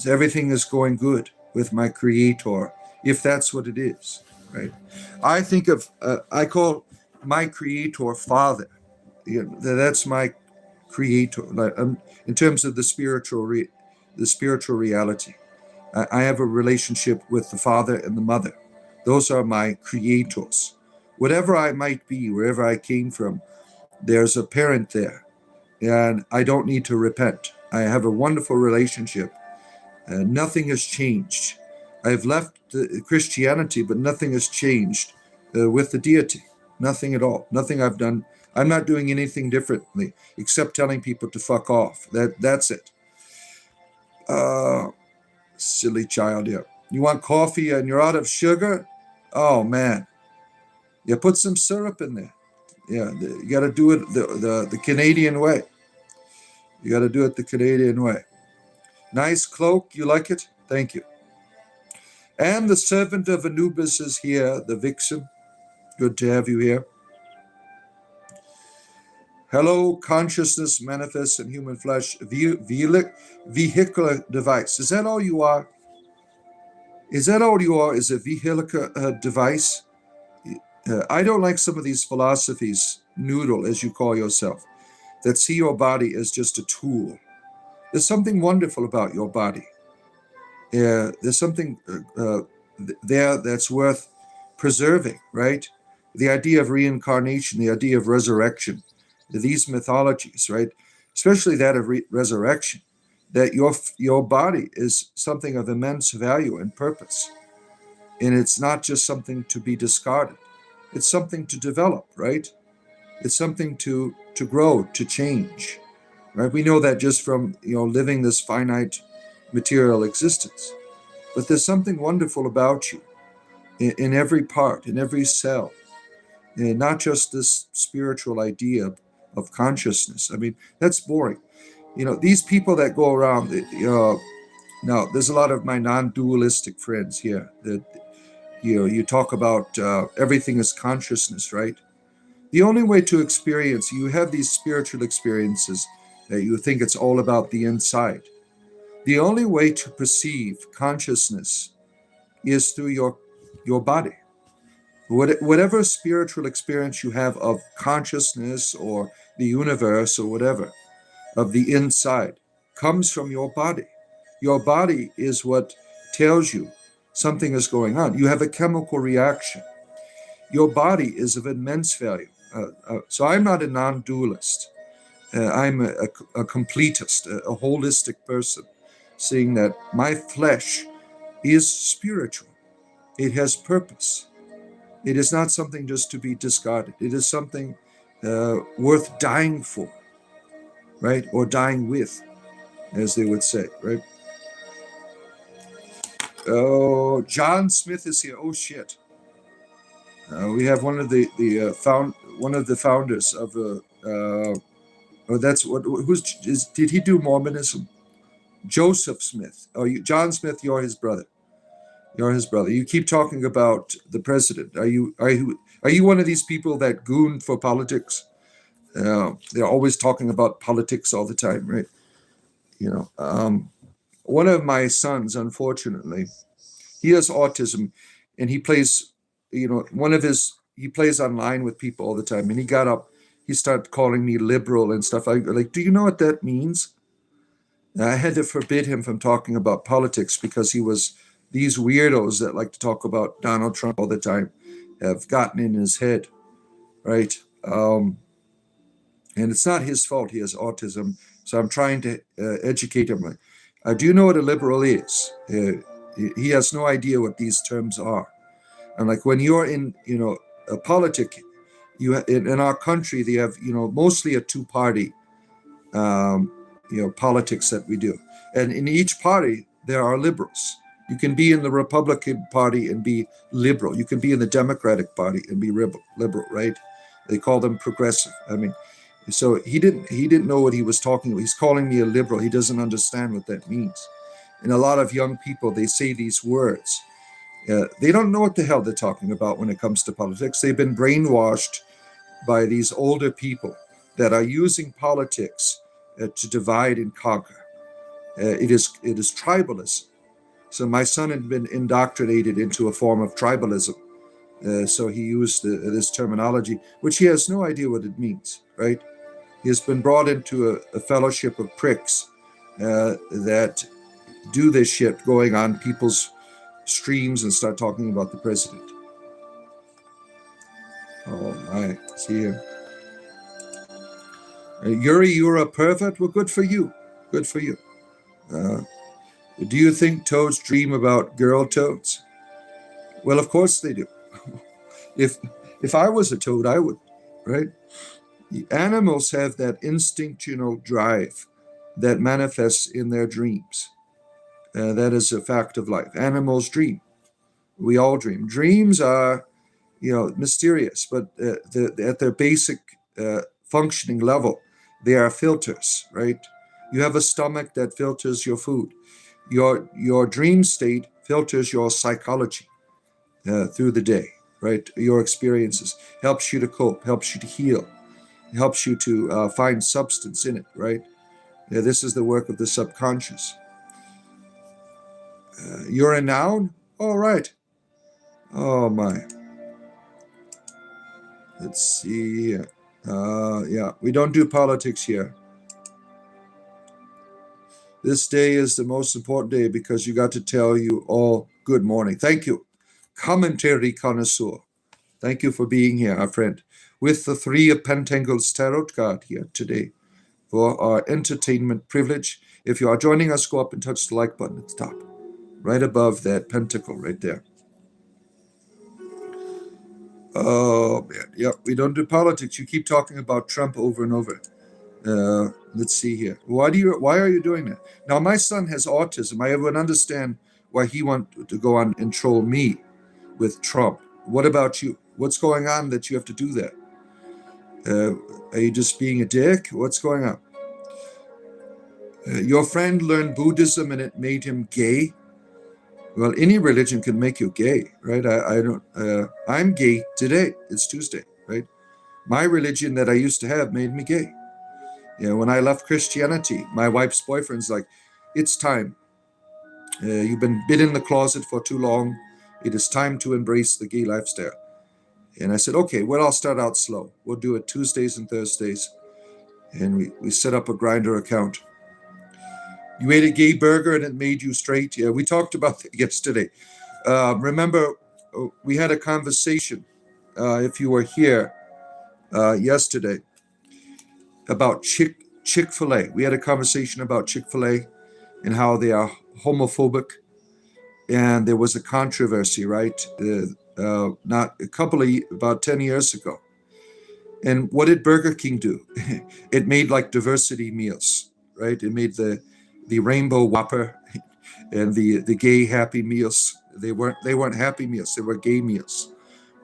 Everything is going good with my creator, if that's what it is, right? I call my creator Father. That's my creator. In terms of the spiritual reality, I have a relationship with the Father and the Mother. Those are my creators. Whatever I might be, wherever I came from, there's a parent there, and I don't need to repent. I have a wonderful relationship. Nothing has changed. I've left Christianity, but nothing has changed with the deity. Nothing at all. Nothing I've done. I'm not doing anything differently except telling people to fuck off. That's it. Silly child here. You want coffee and you're out of sugar? Oh man. You put some syrup in there. Yeah, you got to do it the Canadian way. You got to do it the Canadian way. Nice cloak. You like it? Thank you. And the servant of Anubis is here, the vixen. Good to have you here. Hello, consciousness manifests in human flesh, vehicular device. Is that all you are? Is that all you are? Is a vehicular device? I don't like some of these philosophies, noodle, as you call yourself, that see your body as just a tool. There's something wonderful about your body. There's something there that's worth preserving, right? The idea of reincarnation, the idea of resurrection, these mythologies, right? Especially that of resurrection, that your body is something of immense value and purpose, and it's not just something to be discarded. It's something to develop, right? It's something to grow, to change, right? We know that just from living this finite material existence. But there's something wonderful about you in every part, in every cell, and not just this spiritual idea of consciousness. I mean, that's boring. These people that go around, now there's a lot of my non-dualistic friends here that, you talk about everything is consciousness, right? The only way to experience, you have these spiritual experiences that you think it's all about the inside. The only way to perceive consciousness is through your body. Whatever spiritual experience you have of consciousness or the universe or whatever, of the inside, comes from your body. Your body is what tells you something is going on. You have a chemical reaction. Your body is of immense value. So I'm not a non-dualist. I'm a completist, a holistic person, seeing that my flesh is spiritual. It has purpose. It is not something just to be discarded. It is something worth dying for, right? Or dying with, as they would say, right? Oh, John Smith is here. Oh shit! We have one of the founders of oh, that's what. Did he do Mormonism? Joseph Smith. Oh, John Smith. You're his brother. You're his brother. You keep talking about the president. Are you one of these people that goon for politics? They're always talking about politics all the time, right? One of my sons, unfortunately, he has autism, and he plays. He plays online with people all the time, and he got up. He started calling me liberal and stuff. I like, do you know what that means? I had to forbid him from talking about politics because he was these weirdos that like to talk about Donald Trump all the time have gotten in his head, right? And it's not his fault. He has autism, so I'm trying to educate him. Do you know what a liberal is? He has no idea what these terms are. And like when you're in, a politic, in our country they have, mostly a two-party politics that we do. And in each party, there are liberals. You can be in the Republican Party and be liberal. You can be in the Democratic Party and be liberal, right? They call them progressive. I mean, so he didn't know what he was talking about. He's calling me a liberal. He doesn't understand what that means. And a lot of young people, they say these words. They don't know what the hell they're talking about when it comes to politics. They've been brainwashed by these older people that are using politics to divide and conquer. It is tribalism. So my son had been indoctrinated into a form of tribalism. So he used this terminology, which he has no idea what it means, right? He has been brought into a fellowship of pricks that do this shit, going on people's streams and start talking about the president. Oh my, see him. Yuri, you're a pervert? Well, good for you. Good for you. Do you think toads dream about girl toads? Well, of course they do. If I was a toad, I would, right? The animals have that instinctual drive that manifests in their dreams. That is a fact of life. Animals dream. We all dream. Dreams are, mysterious, but at their basic functioning level, they are filters, right? You have a stomach that filters your food. Your dream state filters your psychology through the day, right? Your experiences helps you to cope, helps you to heal, helps you to find substance in it, right? This is the work of the subconscious. You're a noun? All right. Oh my. Let's see here. Yeah, we don't do politics here. This day is the most important day because you got to tell you all good morning. Thank you. Commentary connoisseur. Thank you for being here, our friend, with the Three of Pentacles tarot card here today for our entertainment privilege. If you are joining us, go up and touch the like button at the top, right above that pentacle right there. Oh, man. Yeah, we don't do politics. You keep talking about Trump over and over. Let's see here. Why are you doing that? Now, my son has autism. I would understand why he want to go on and troll me with Trump. What about you? What's going on that you have to do that? Are you just being a dick? What's going on? Your friend learned Buddhism and it made him gay. Well, any religion can make you gay, right? I don't. I'm gay today. It's Tuesday, right? My religion that I used to have made me gay. When I left Christianity, my wife's boyfriend's like, "It's time. You've been in the closet for too long. It is time to embrace the gay lifestyle." And I said, "Okay, well, I'll start out slow. We'll do it Tuesdays and Thursdays." And we set up a Grindr account. You ate a gay burger and it made you straight. Yeah, we talked about that yesterday. Remember, we had a conversation, if you were here yesterday, about Chick-fil-A. We had a conversation about Chick-fil-A and how they are homophobic. And there was a controversy, right? About 10 years ago. And what did Burger King do? It made like diversity meals, right? It made the Rainbow Whopper and the gay Happy Meals. They weren't Happy Meals. They were gay meals,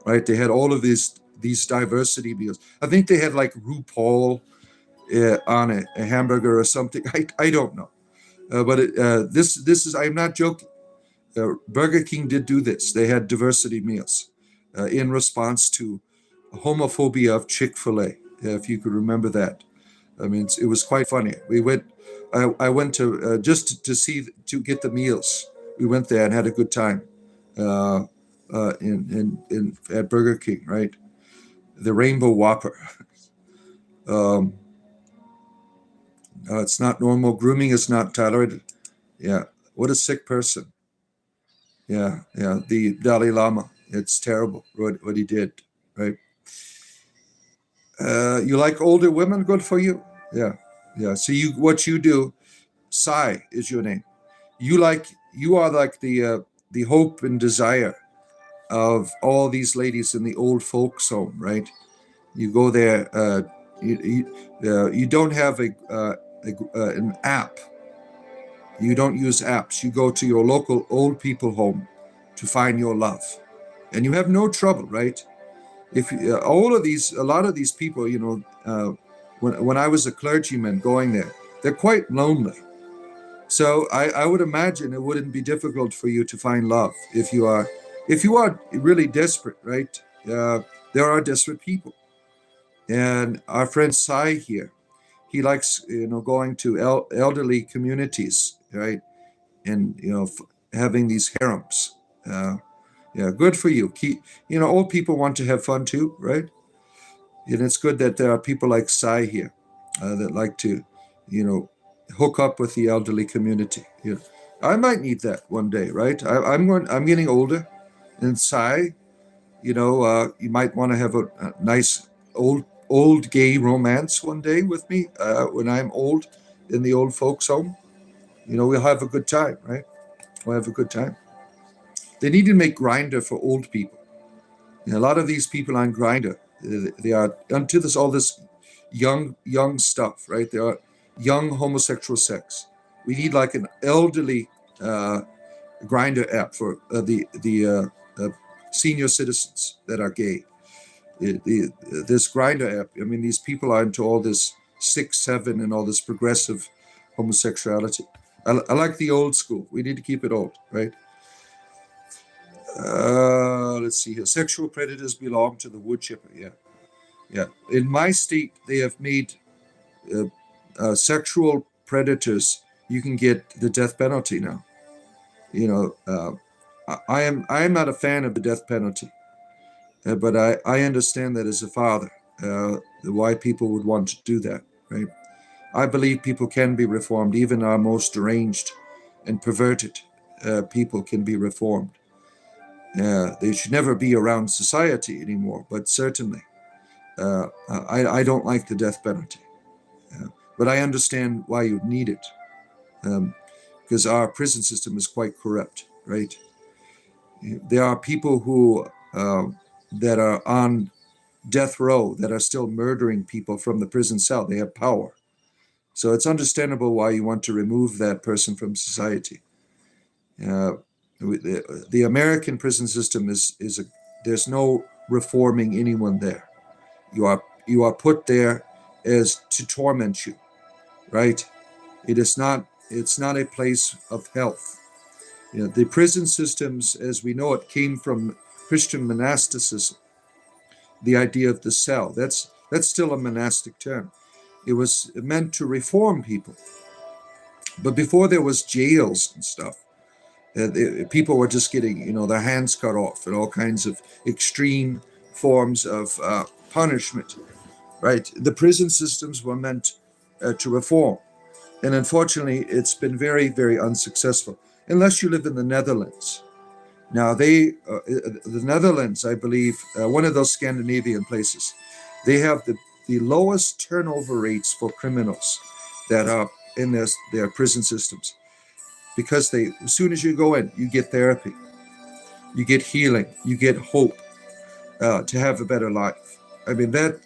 right? They had all of these diversity meals. I think they had like RuPaul on a hamburger or something. I don't know, but this is, I'm not joking. Burger King did do this. They had diversity meals in response to homophobia of Chick-fil-A. If you could remember that, I mean, it was quite funny. We went. I went to just to get the meals. We went there and had a good time at Burger King, right? The Rainbow Whopper. It's not normal. Grooming is not tolerated. Yeah, what a sick person. Yeah, the Dalai Lama. It's terrible what he did, right? You like older women? Good for you. Yeah. So what you do, Sai is your name. You are like the hope and desire of all these ladies in the old folks home, right? You go there. You don't have an app. You don't use apps. You go to your local old people home to find your love, and you have no trouble, right? If a lot of these people, when I was a clergyman going there, they're quite lonely. So I would imagine it wouldn't be difficult for you to find love if you are really desperate, right? There are desperate people, and our friend Sai here, he likes going to elderly communities, right, and having these harems. Yeah, good for you. Old people want to have fun too, right? And it's good that there are people like Sai here that like to, hook up with the elderly community. I might need that one day, right? I'm getting older, and Sai, you might want to have a nice old gay romance one day with me when I'm old in the old folks' home. We'll have a good time, right? We'll have a good time. They need to make Grindr for old people. A lot of these people on Grindr, they are into all this young stuff, right? They are young homosexual sex. We need like an elderly Grindr app for the senior citizens that are gay. This Grindr app. I mean, these people are into all this 6-7 and all this progressive homosexuality. I like the old school. We need to keep it old, right? Let's see here. Sexual predators belong to the wood chipper. Yeah. In my state, they have made sexual predators. You can get the death penalty now. I am not a fan of the death penalty. But I understand that as a father, why people would want to do that, right? I believe people can be reformed. Even our most deranged and perverted people can be reformed. They should never be around society anymore, but certainly. I don't like the death penalty. But I understand why you need it. Because our prison system is quite corrupt, right? There are people who that are on death row that are still murdering people from the prison cell. They have power. So it's understandable why you want to remove that person from society. The American prison system is there's no reforming anyone there. You are put there as to torment you, right? It's not a place of health. The prison systems as we know it came from Christian monasticism. The idea of the cell, that's still a monastic term. It was meant to reform people. But before there was jails and stuff, people were just getting, their hands cut off and all kinds of extreme forms of punishment, right? The prison systems were meant to reform. And unfortunately, it's been very, very unsuccessful, unless you live in the Netherlands. Now, the Netherlands, I believe, one of those Scandinavian places, they have the lowest turnover rates for criminals that are in their prison systems. Because as soon as you go in, you get therapy, you get healing, you get hope to have a better life. I mean, that's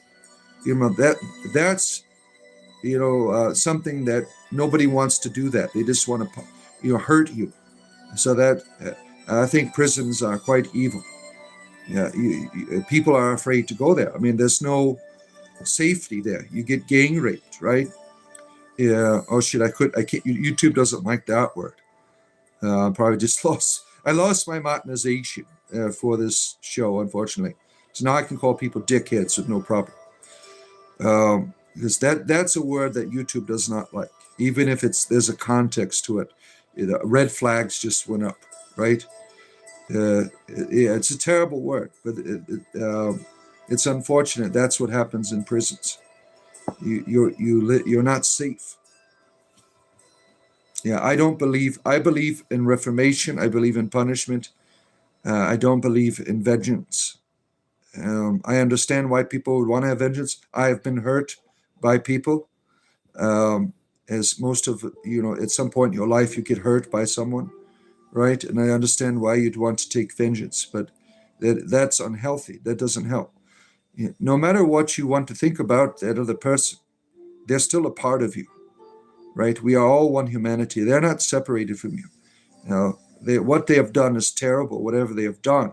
something that nobody wants to do. That they just want to hurt you. So that I think prisons are quite evil. Yeah, people are afraid to go there. I mean, there's no safety there. You get gang raped, right? Yeah. Oh shit! I can't. YouTube doesn't like that word. Probably just I lost my monetization for this show, unfortunately. So now I can call people dickheads with no problem. Because that's a word that YouTube does not like, even if there's a context to it. Red flags just went up, right? Yeah, it's a terrible word, but it's unfortunate. That's what happens in prisons. You're not safe. Yeah, I believe in reformation. I believe in punishment. I don't believe in vengeance. I understand why people would want to have vengeance. I have been hurt by people. As most of, at some point in your life, you get hurt by someone, right? And I understand why you'd want to take vengeance, but that's unhealthy. That doesn't help. No matter what you want to think about that other person, they're still a part of you, right? We are all one humanity. They're not separated from you. What they have done is terrible, whatever they have done,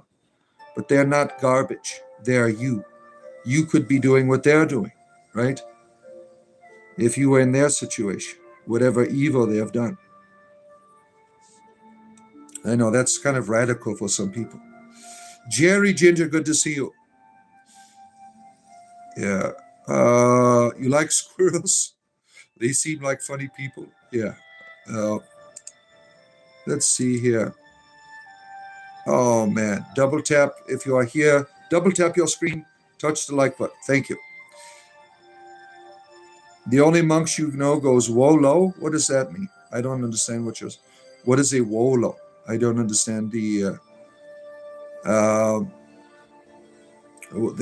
but they're not garbage. They are you. You could be doing what they're doing, right? If you were in their situation, whatever evil they have done. I know that's kind of radical for some people. Jerry Ginger, good to see you. Yeah. You like squirrels? They seem like funny people. Yeah. Let's see here. Oh, man. Double tap if you are here. Double tap your screen. Touch the like button. Thank you. The only monks you know goes wolo. What does that mean? I don't understand what is a wolo? I don't understand the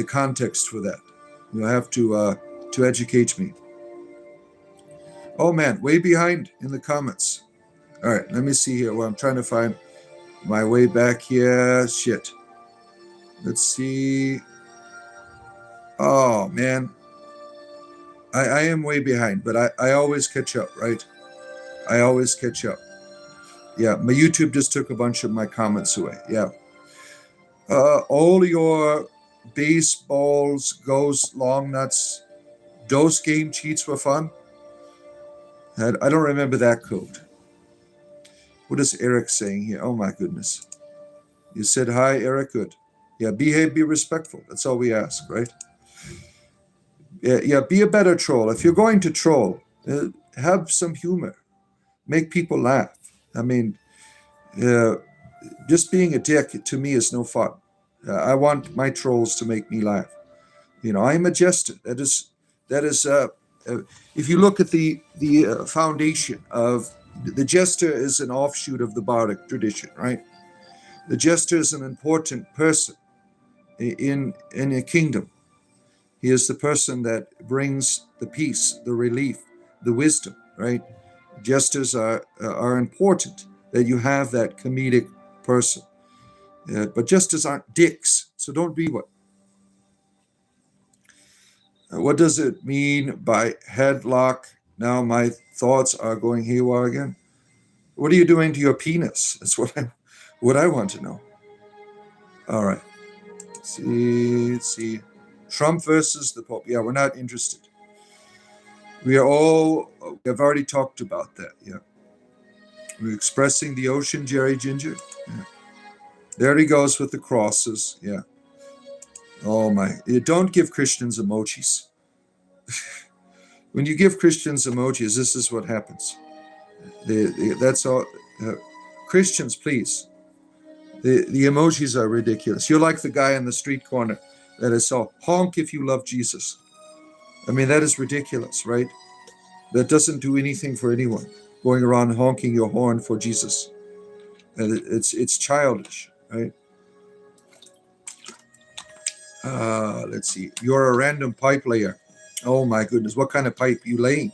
context for that. You have to educate me. Oh man, way behind in the comments. All right, let me see here. Well, I'm trying to find my way back here. Shit. Let's see. Oh man, I am way behind, but I always catch up, right? I always catch up. Yeah, my YouTube just took a bunch of my comments away. Yeah. All your baseballs, goes long nuts, dose game cheats were fun. I don't remember that code. What is Eric saying here? Oh my goodness. You said hi, Eric. Good. Yeah, behave, be respectful. That's all we ask, right? Yeah, be a better troll. If you're going to troll, have some humor. Make people laugh. I mean, just being a dick to me is no fun. I want my trolls to make me laugh. I'm a jester. That is. If you look at the foundation of the jester, is an offshoot of the bardic tradition, right? The jester is an important person in a kingdom. He is the person that brings the peace, the relief, the wisdom, right? Jesters are important, that you have that comedic person. But jesters aren't dicks, so don't be one. What does it mean by headlock? Now my thoughts are going haywire again. What are you doing to your penis? That's what I want to know. All right. Let's see. Trump versus the Pope. Yeah, we're not interested. We have already talked about that. Yeah. We're expressing the ocean, Jerry Ginger. Yeah. There he goes with the crosses. Yeah. Oh my. You don't give Christians emojis. When you give Christians emojis, this is what happens. That's all. Christians, please. The emojis are ridiculous. You're like the guy on the street corner that is so honk if you love Jesus. I mean, that is ridiculous, right? That doesn't do anything for anyone. Going around honking your horn for Jesus. It's childish, right? Let's see. You're a random pipe layer. Oh my goodness, what kind of pipe you laying?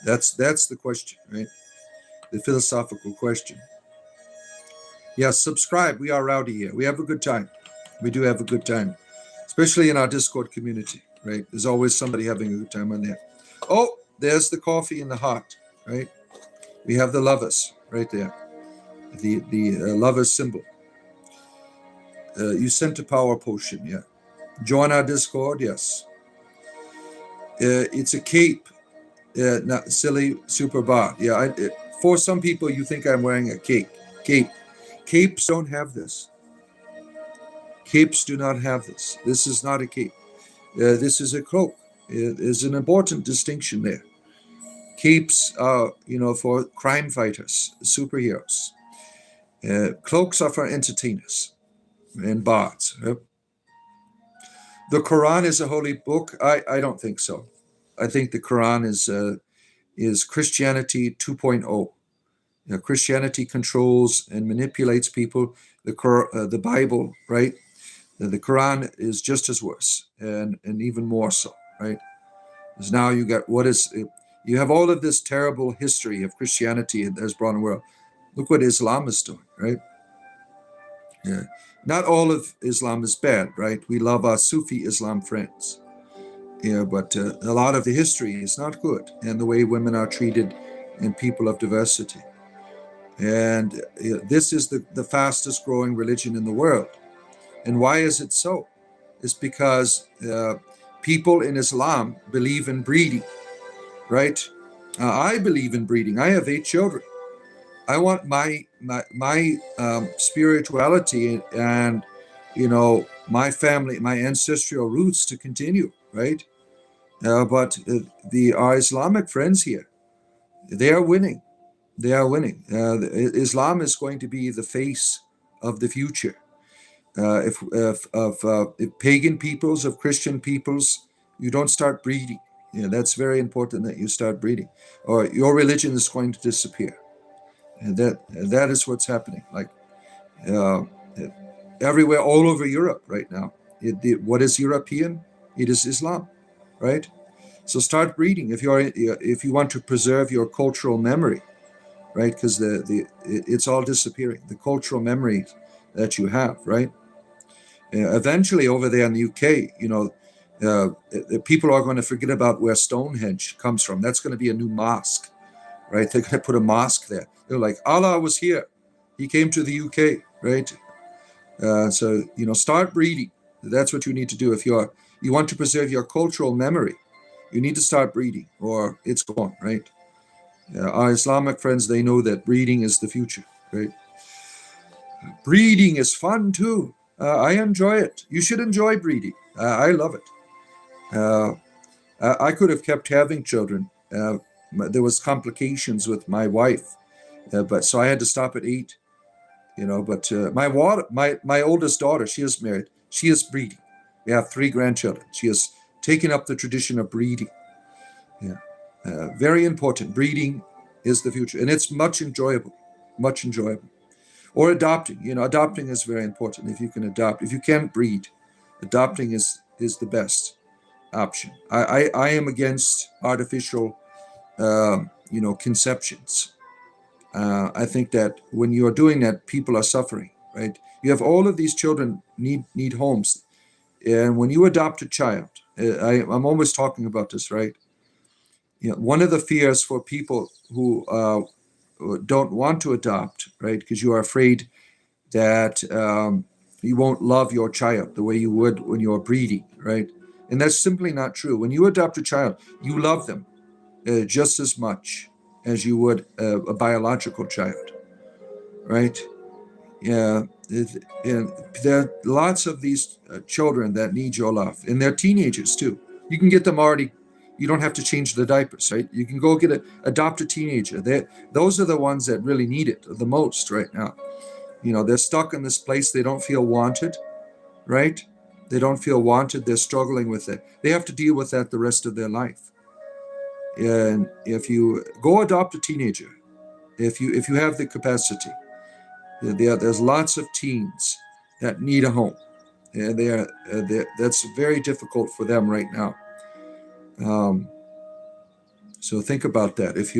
That's the question, right? The philosophical question. Yes, subscribe. We are rowdy here. We have a good time. We do have a good time, especially in our Discord community, right? There's always somebody having a good time on there. Oh, there's the coffee in the heart, right? We have the lovers right there, the lovers symbol. You sent a power potion, yeah. Join our Discord, yes. It's a cape, not silly super bar. Yeah, for some people, you think I'm wearing a cape. Capes don't have this. Capes do not have this. This is not a cape. This is a cloak. There's an important distinction there. Capes are, for crime fighters, superheroes. Cloaks are for entertainers and bards. The Quran is a holy book. I don't think so. I think the Quran is Christianity 2.0. Christianity controls and manipulates people. The Bible, right? The Quran is just as worse, and even more so, right? Because now you have all of this terrible history of Christianity that has brought in the world. Look what Islam is doing, right? Yeah. Not all of Islam is bad, right? We love our Sufi Islam friends. Yeah, but a lot of the history is not good, and the way women are treated and people of diversity. And this is the fastest growing religion in the world. And why is it so? It's because people in Islam believe in breeding, right? I believe in breeding. I have 8 children. I want my spirituality and my family, my ancestral roots to continue, right? But our Islamic friends here, they are winning. They are winning. Islam is going to be the face of the future. If pagan peoples, of Christian peoples, you don't start breeding. That's very important that you start breeding, or your religion is going to disappear. And that is what's happening. Like uh, everywhere, all over Europe right now. What is European? It is Islam, right? So start breeding if you want to preserve your cultural memory, right? Because it's all disappearing. The cultural memories that you have, right? Eventually, over there in the UK, people are going to forget about where Stonehenge comes from. That's going to be a new mosque, right? They're going to put a mosque there. They're like, Allah was here. He came to the UK, right? So start breeding. That's what you need to do if you want to preserve your cultural memory. You need to start breeding, or it's gone, right? Our Islamic friends, they know that breeding is the future, right? Breeding is fun too. I enjoy it. You should enjoy breeding. I love it. I could have kept having children. There was complications with my wife, but so I had to stop at 8. But my oldest daughter, she is married. She is breeding. We have 3 grandchildren. She has taken up the tradition of breeding. Yeah, very important. Breeding is the future, and it's much enjoyable, much enjoyable. Or adopting. Adopting is very important. If you can adopt, if you can't breed, adopting is the best option. I am against artificial, conceptions. I think that when you are doing that, people are suffering, right? You have all of these children need homes, and when you adopt a child, I'm always talking about this, right? One of the fears for people who don't want to adopt, right, because you are afraid that you won't love your child the way you would when you're breeding, right? And that's simply not true. When you adopt a child, you love them just as much as you would a biological child, right? Yeah, and there are lots of these children that need your love, and they're teenagers too. You can get them already. You don't have to change the diapers, right? You can go adopt a teenager. Those are the ones that really need it the most right now. They're stuck in this place. They don't feel wanted, right? They don't feel wanted. They're struggling with it. They have to deal with that the rest of their life. And if you go adopt a teenager, if you have the capacity, there's lots of teens that need a home, and that's very difficult for them right now. So think about that. If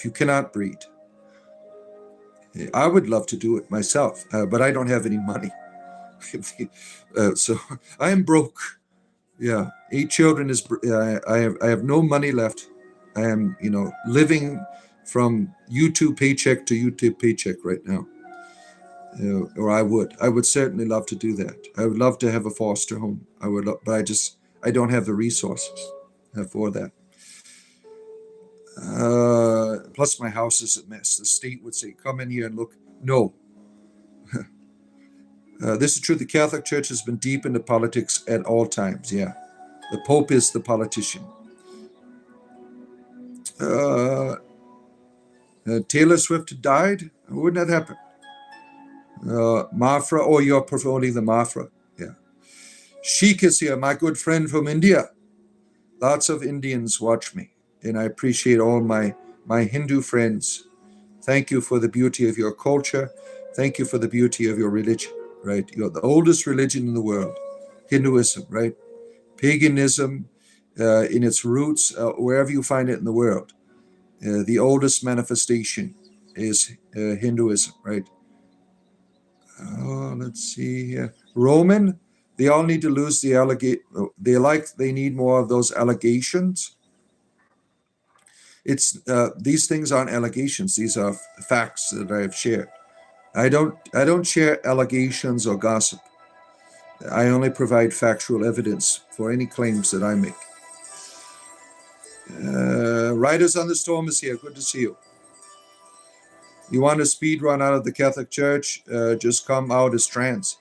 you cannot breed, I would love to do it myself, but I don't have any money. So I am broke. Yeah, 8 children is. I have no money left. I am, living from YouTube paycheck to YouTube paycheck right now. Or I would certainly love to do that. I would love to have a foster home. I would, but I don't have the resources for that. Plus, my house is a mess. The state would say, "Come in here and look." No. This is true. The Catholic Church has been deep into politics at all times. Yeah, the Pope is the politician. Taylor Swift died. Wouldn't that happen? Mafra, or you're promoting the Mafra. Yeah. Sheikh is here, my good friend from India. Lots of Indians watch me, and I appreciate all my Hindu friends. Thank you for the beauty of your culture. Thank you for the beauty of your religion, right? You're the oldest religion in the world, Hinduism, right? Paganism in its roots, wherever you find it in the world. The oldest manifestation is Hinduism, right? Let's see here. Roman, they all need to lose the they need more of those allegations. It's these things aren't allegations. These are facts that I have shared. I don't share allegations or gossip. I only provide factual evidence for any claims that I make. Riders on the Storm is here. Good to see you. You want a speed run out of the Catholic Church? Just come out as trans.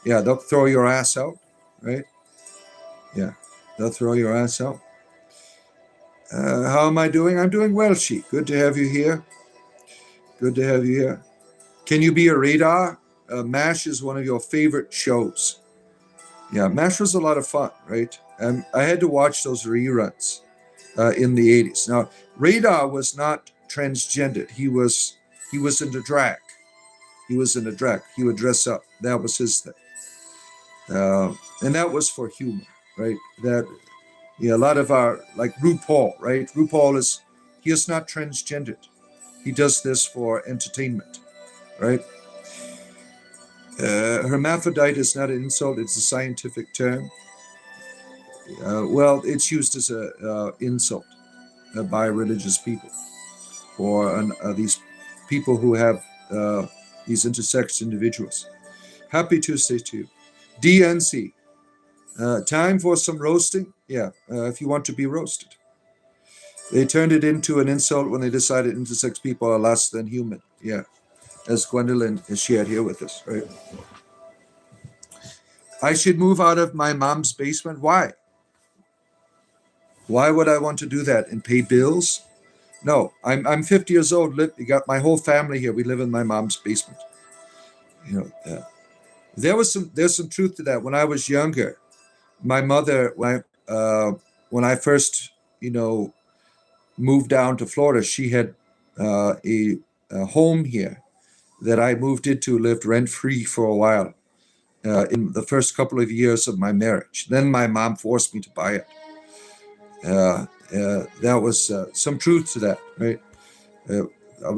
Yeah, they'll throw your ass out, right? Yeah, they'll throw your ass out. How am I doing? I'm doing well, Sheik. Good to have you here. Good to have you here. Can you be a radar? MASH is one of your favorite shows. Yeah, MASH was a lot of fun, right? I had to watch those reruns in the 80s. Now, Radar was not transgendered. He was into drag. He was into drag. He would dress up. That was his thing. And that was for humor, right? A lot of our, like RuPaul, right? He is not transgendered. He does this for entertainment, right? Hermaphrodite is not an insult. It's a scientific term. Well, it's used as an insult by religious people or these people who have these intersex individuals. Happy Tuesday to you. DNC. Time for some roasting? Yeah, if you want to be roasted. They turned it into an insult when they decided intersex people are less than human. Yeah, as Gwendolyn is shared here with us, right? I should move out of my mom's basement. Why? Why would I want to do that and pay bills? No, I'm 50 years old. You got my whole family here. We live in my mom's basement. There's some truth to that. When I was younger, my mother, when I first, moved down to Florida, she had a home here that I moved into, lived rent free for a while in the first couple of years of my marriage. Then my mom forced me to buy it. That was some truth to that, right? Uh, I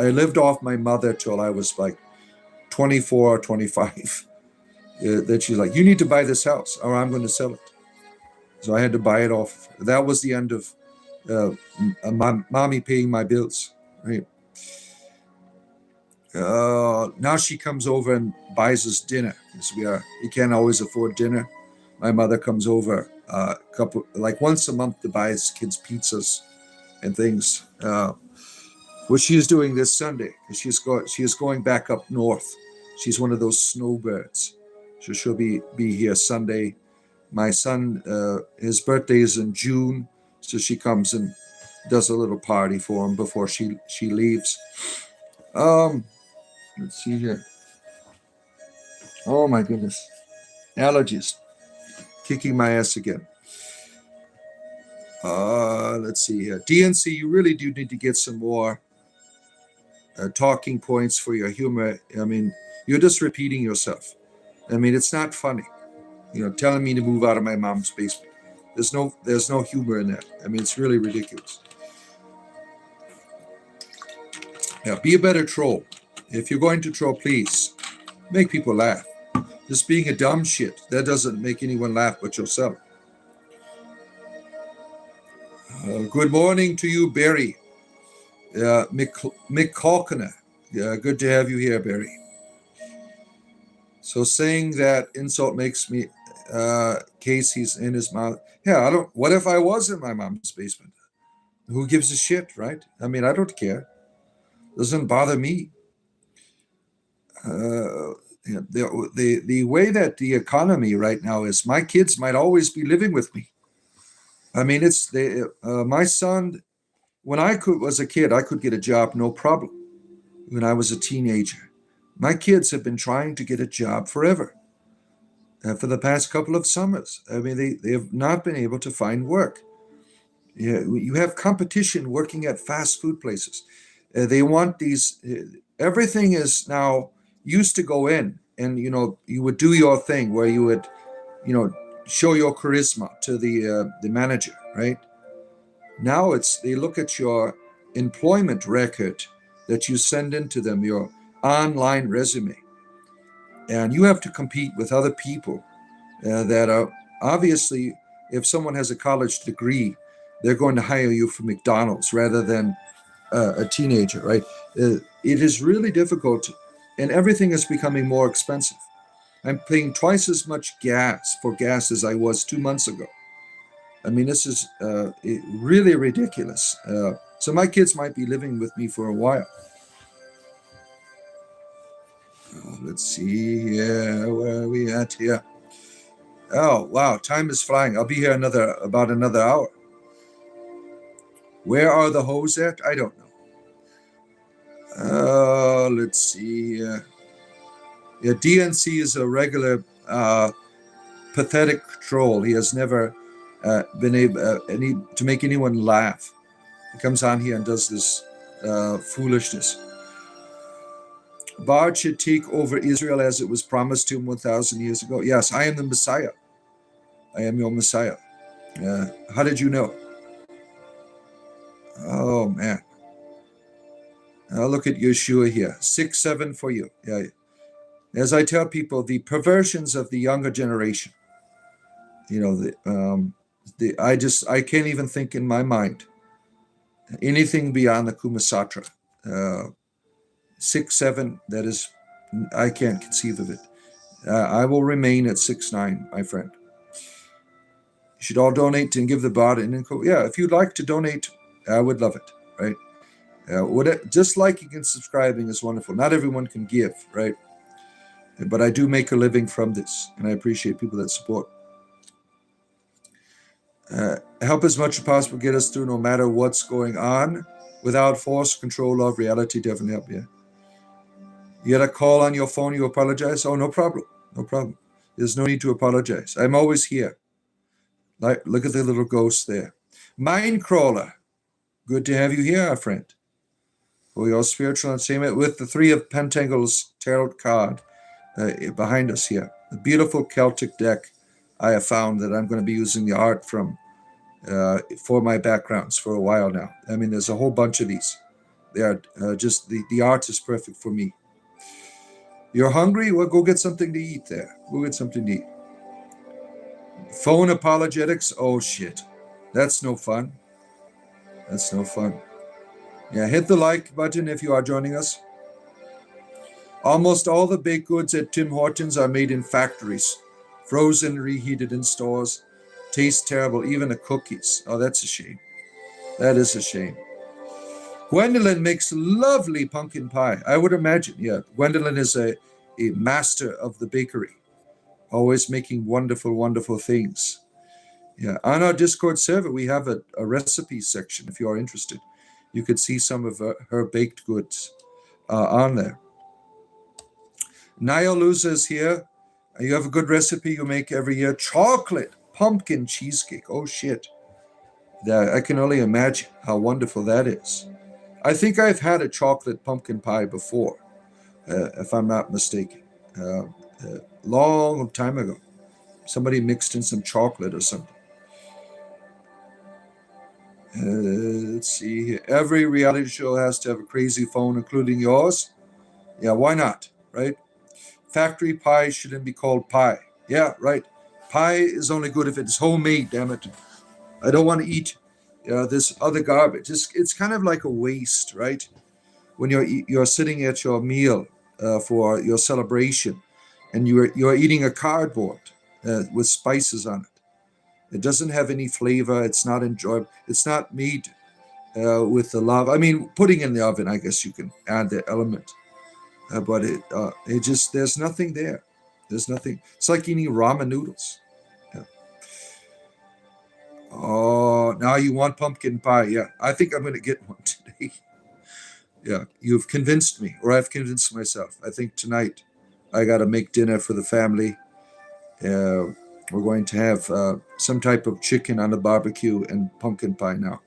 lived off my mother till I was like 24 or 25. That she's like, you need to buy this house or I'm going to sell it. So I had to buy it off. That was the end of mommy paying my bills, right? Now she comes over and buys us dinner because we can't always afford dinner. My mother comes over once a month to buy us kids pizzas and things, which she is doing this Sunday. She is going back up north. She's one of those snowbirds, so she'll be here Sunday. My son, his birthday is in June, so she comes and does a little party for him before she leaves. Let's see here. Oh my goodness, allergies kicking my ass again. Let's see here. DNC, you really do need to get some more talking points for your humor. I mean, you're just repeating yourself. I mean, it's not funny. Telling me to move out of my mom's basement. There's no humor in that. I mean, it's really ridiculous. Yeah, be a better troll. If you're going to troll, please make people laugh. Just being a dumb shit, that doesn't make anyone laugh but yourself. Good morning to you, Barry. Mick Calkiner. Good to have you here, Barry. So saying that insult makes me Casey's in his mouth. Yeah, what if I was in my mom's basement? Who gives a shit, right? I mean, I don't care. Doesn't bother me. The way that the economy right now is, my kids might always be living with me. I mean, my son, when I was a kid, I could get a job, no problem. When I was a teenager, my kids have been trying to get a job forever. For the past couple of summers, I mean, they have not been able to find work. You have competition working at fast food places. They want these. Everything is now used to go in, and you would do your thing where you would, show your charisma to the manager, right? Now they look at your employment record that you send into them, your online resume, and you have to compete with other people that are obviously, if someone has a college degree, they're going to hire you for McDonald's rather than a teenager, right? It is really difficult, and everything is becoming more expensive. I'm paying twice as much for gas as I was 2 months ago. I mean, this is really ridiculous. So my kids might be living with me for a while. Let's see here. Where are we at here? Oh, wow. Time is flying. I'll be here about another hour. Where are the hoes at? I don't know. Let's see here. Yeah, DNC is a regular pathetic troll. He has never been able to make anyone laugh. He comes on here and does this foolishness. God should take over Israel as it was promised to him 1,000 years ago. Yes, I am the Messiah. I am your Messiah. How did you know? Oh, man. Now look at Yeshua here. 6-7 for you. Yeah. As I tell people, the perversions of the younger generation, I can't even think in my mind anything beyond the Kumasatra. 6-7, that is, I can't conceive of it. I will remain at 6-9, my friend. You should all donate and give the bot an info. Yeah, if you'd like to donate, I would love it, right? Just liking and subscribing is wonderful. Not everyone can give, right? But I do make a living from this, and I appreciate people that support. Help as much as possible get us through no matter what's going on. Without force, control of reality definitely help, yeah. You had a call on your phone, you apologize? Oh, no problem. No problem. There's no need to apologize. I'm always here. Like, look at the little ghost there. Mindcrawler. Good to have you here, our friend. For your spiritual entertainment with the Three of Pentacles tarot card behind us here. A beautiful Celtic deck I have found that I'm going to be using the art from for my backgrounds for a while now. I mean, there's a whole bunch of these. They are just, the art is perfect for me. You're hungry? Well, go get something to eat there. Go get something to eat. Phone apologetics? Oh, shit. That's no fun. That's no fun. Yeah, hit the like button if you are joining us. Almost all the baked goods at Tim Hortons are made in factories. Frozen, reheated in stores. Taste terrible, even the cookies. Oh, that's a shame. That is a shame. Gwendolyn makes lovely pumpkin pie. I would imagine, yeah. Gwendolyn is a master of the bakery. Always making wonderful, wonderful things. Yeah. On our Discord server, we have a recipe section if you are interested. You could see some of her baked goods on there. Nialuza is here. You have a good recipe you make every year. Chocolate pumpkin cheesecake. Oh, shit. I can only imagine how wonderful that is. I think I've had a chocolate pumpkin pie before, if I'm not mistaken. Long time ago. Somebody mixed in some chocolate or something. Let's see here. Every reality show has to have a crazy phone, including yours. Yeah, why not, right? Factory pie shouldn't be called pie. Yeah, right. Pie is only good if it's homemade, damn it. I don't want to eat this other garbage. It's kind of like a waste, right? When you're sitting at your meal for your celebration, and you're eating a cardboard with spices on it. It doesn't have any flavor. It's not enjoyable. It's not made with the love. I mean, putting in the oven, I guess you can add the element, but it just, there's nothing there. There's nothing. It's like eating ramen noodles. Yeah. Oh, now you want pumpkin pie? Yeah, I think I'm going to get one today. Yeah, you've convinced me, or I've convinced myself. I think tonight I got to make dinner for the family. We're going to have some type of chicken on the barbecue and pumpkin pie now.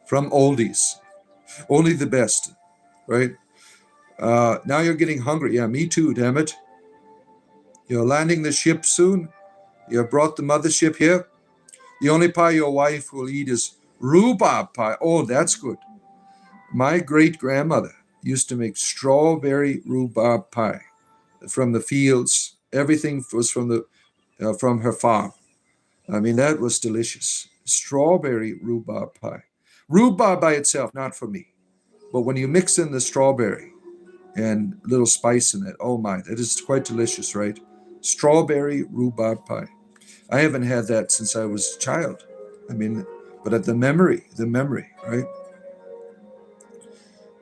From Oldies. Only the best, right? Now you're getting hungry. Yeah, me too, damn it. You're landing the ship soon. You brought the mothership here. The only pie your wife will eat is rhubarb pie. Oh, that's good. My great-grandmother used to make strawberry rhubarb pie from the fields. Everything was from her farm. I mean, that was delicious. Strawberry rhubarb pie. Rhubarb by itself, not for me. But when you mix in the strawberry and a little spice in it, oh my, that is quite delicious, right? Strawberry rhubarb pie. I haven't had that since I was a child. I mean, but at the memory, right?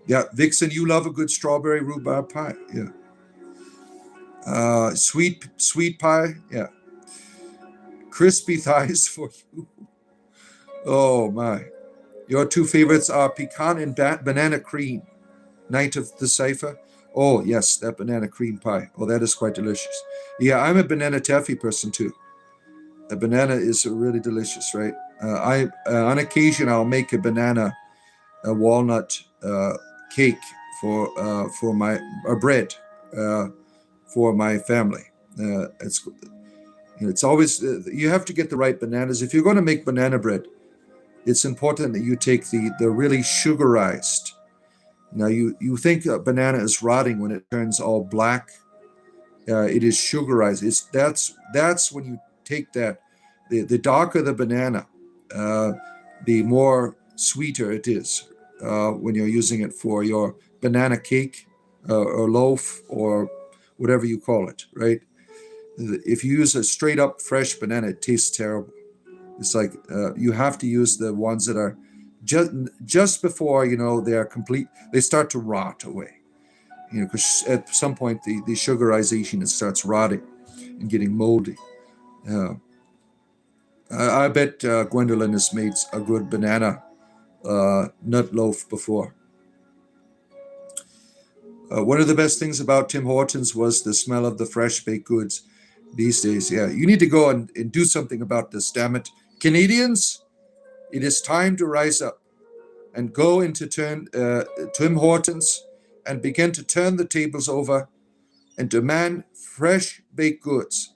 Yeah, Vixen, you love a good strawberry rhubarb pie. Yeah. Sweet pie. Yeah. Crispy thighs for you. Oh my. Your two favorites are pecan and banana cream. Night of the Cipher. Oh, yes, that banana cream pie. Oh, that is quite delicious. Yeah, I'm a banana taffy person too. A banana is really delicious, right? On occasion, I'll make a walnut cake for my bread for my family. It's always you have to get the right bananas. If you're going to make banana bread, it's important that you take the really sugarized. Now you think a banana is rotting when it turns all black. It is sugarized. That's when you take that. The darker the banana, the more sweeter it is when you're using it for your banana cake or loaf or whatever you call it, right? If you use a straight up fresh banana, it tastes terrible. It's like you have to use the ones that are just before they are complete. They start to rot away, because at some point the sugarization, it starts rotting and getting moldy. I bet Gwendolyn has made a good banana nut loaf before. One of the best things about Tim Hortons was the smell of the fresh baked goods these days. Yeah, you need to go and do something about this, damn it. Canadians, it is time to rise up and go into Tim Hortons and begin to turn the tables over and demand fresh baked goods.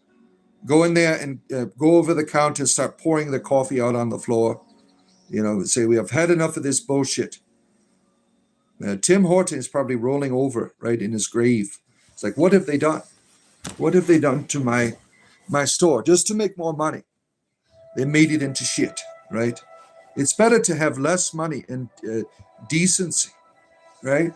Go in there and go over the counter, start pouring the coffee out on the floor. Say, we have had enough of this bullshit. Tim Horton is probably rolling over right in his grave. It's like, what have they done? What have they done to my store just to make more money? They made it into shit, right? It's better to have less money and decency, right?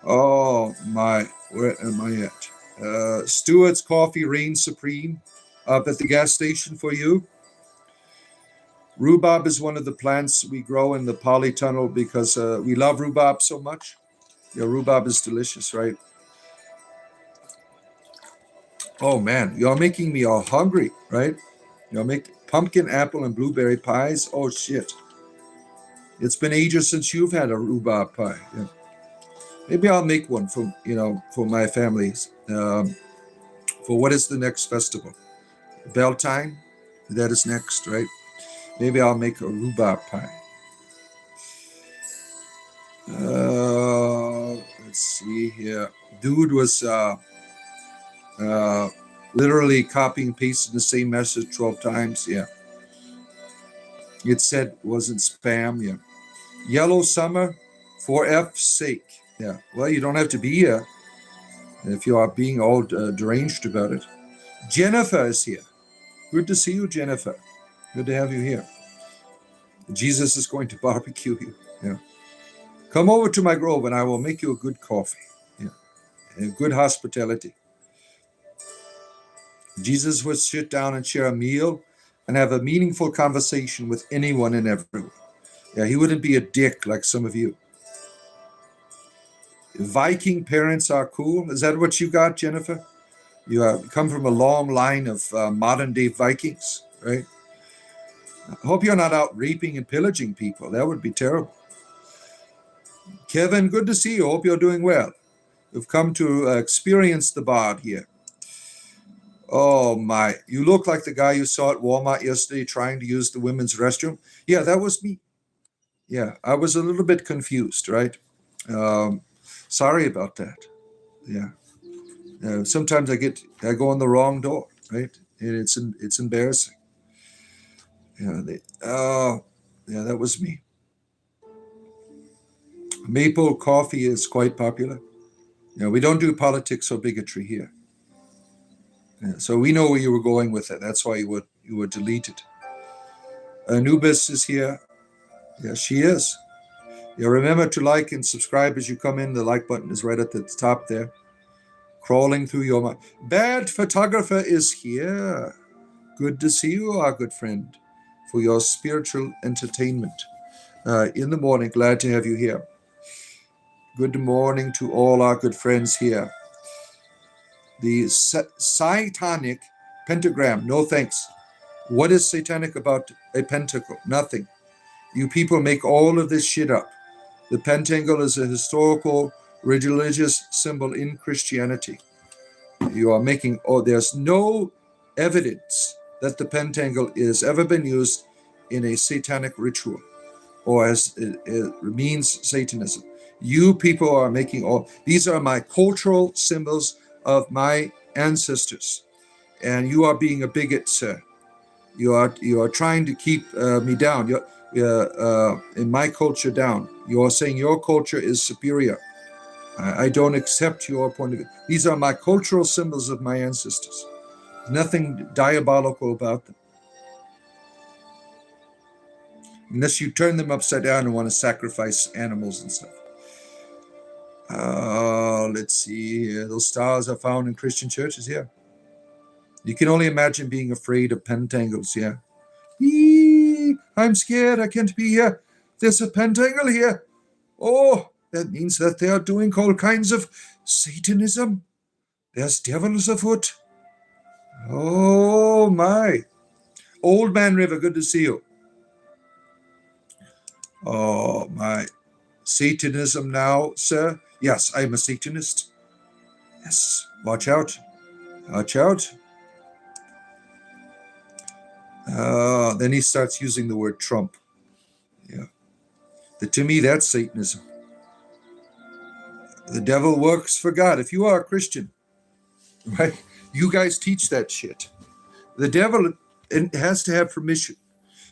Oh my, where am I at? Stewart's Coffee reigns supreme up at the gas station for you. Rhubarb is one of the plants we grow in the polytunnel because we love rhubarb so much. Yeah, rhubarb is delicious, right? Oh man, you're making me all hungry, right? You'll make pumpkin, apple, and blueberry pies. Oh shit. It's been ages since you've had a rhubarb pie. Yeah. Maybe I'll make one for my family. For what is the next festival? Beltane? That is next, right? Maybe I'll make a rhubarb pie. Let's see here. Dude was literally copying and pasting the same message 12 times. Yeah. It said wasn't spam. Yeah. Yellow summer for F's sake. Yeah. Well, you don't have to be here if you are being all deranged about it. Jennifer is here. Good to see you, Jennifer. Good to have you here. Jesus is going to barbecue you. Yeah. Come over to my grove and I will make you a good coffee. Yeah. And good hospitality. Jesus would sit down and share a meal and have a meaningful conversation with anyone and everyone. Yeah, he wouldn't be a dick like some of you. Viking parents are cool. Is that what you got, Jennifer? You come from a long line of modern-day Vikings, right? I hope you're not out raping and pillaging people. That would be terrible. Kevin, good to see you. Hope you're doing well. We've come to experience the bard here. Oh my, you look like the guy you saw at Walmart yesterday trying to use the women's restroom. Yeah, that was me. Yeah, I was a little bit confused, right? Sorry about that. Yeah. Sometimes I go in the wrong door, right? And it's embarrassing. Yeah, yeah, that was me. Maple coffee is quite popular. We don't do politics or bigotry here. Yeah, so we know where you were going with it. That's why you were deleted. Anubis is here. Yeah, she is. Yeah, remember to like and subscribe as you come in. The like button is right at the top there. Crawling through your mind. Bad photographer is here. Good to see you, our good friend, for your spiritual entertainment. In the morning, glad to have you here. Good morning to all our good friends here. The satanic pentagram, no thanks. What is satanic about a pentacle? Nothing. You people make all of this shit up. The pentacle is a historical religious symbol in Christianity. You are making, there's no evidence that the pentacle has ever been used in a satanic ritual or as it means Satanism. You people are making these are my cultural symbols of my ancestors, and you are being a bigot, sir. You are trying to keep me down. In my culture down. You are saying your culture is superior. I don't accept your point of view. These are my cultural symbols of my ancestors. There's nothing diabolical about them. Unless you turn them upside down and want to sacrifice animals and stuff. Let's see. Those stars are found in Christian churches, yeah. You can only imagine being afraid of pentangles, yeah. I'm scared. I can't be here. There's a pentacle here. Oh, that means that they are doing all kinds of Satanism. There's devils afoot. Oh, my. Old Man River, good to see you. Oh, my. Satanism now, sir? Yes, I'm a Satanist. Yes, watch out. Watch out. Then he starts using the word Trump. Yeah. To me, that's Satanism. The devil works for God. If you are a Christian, right, you guys teach that shit. The devil has to have permission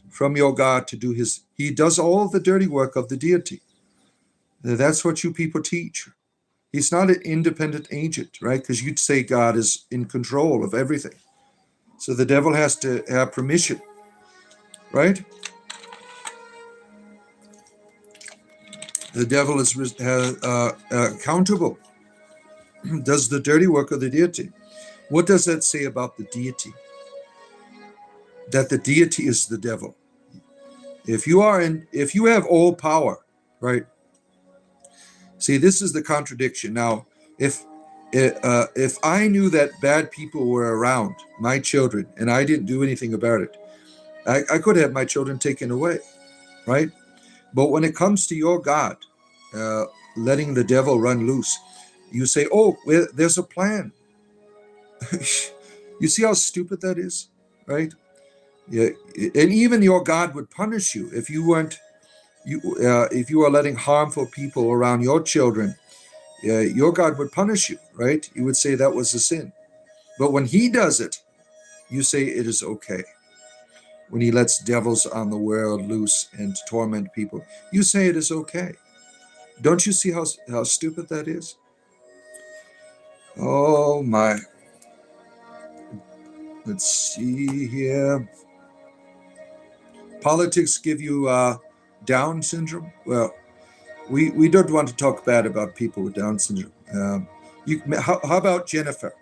from your God to do he does all the dirty work of the deity. That's what you people teach. He's not an independent agent, right? Because you'd say God is in control of everything. So the devil has to have permission, right? The devil is accountable, does the dirty work of the deity. What does that say about the deity? That the deity is the devil. If you have all power, right? See, this is the contradiction. Now, if I knew that bad people were around my children and I didn't do anything about it, I could have my children taken away, right? But when it comes to your God, letting the devil run loose, you say, "Oh, well, there's a plan." You see how stupid that is, right? Yeah, and even your God would punish you if you weren't if you are letting harmful people around your children. Your God would punish you, right? You would say that was a sin. But when He does it, you say it is okay. When He lets devils on the world loose and torment people, you say it is okay. Don't you see how stupid that is? Oh my. Let's see here. Politics give you Down syndrome? Well, we don't want to talk bad about people with Down syndrome. How about Jennifer?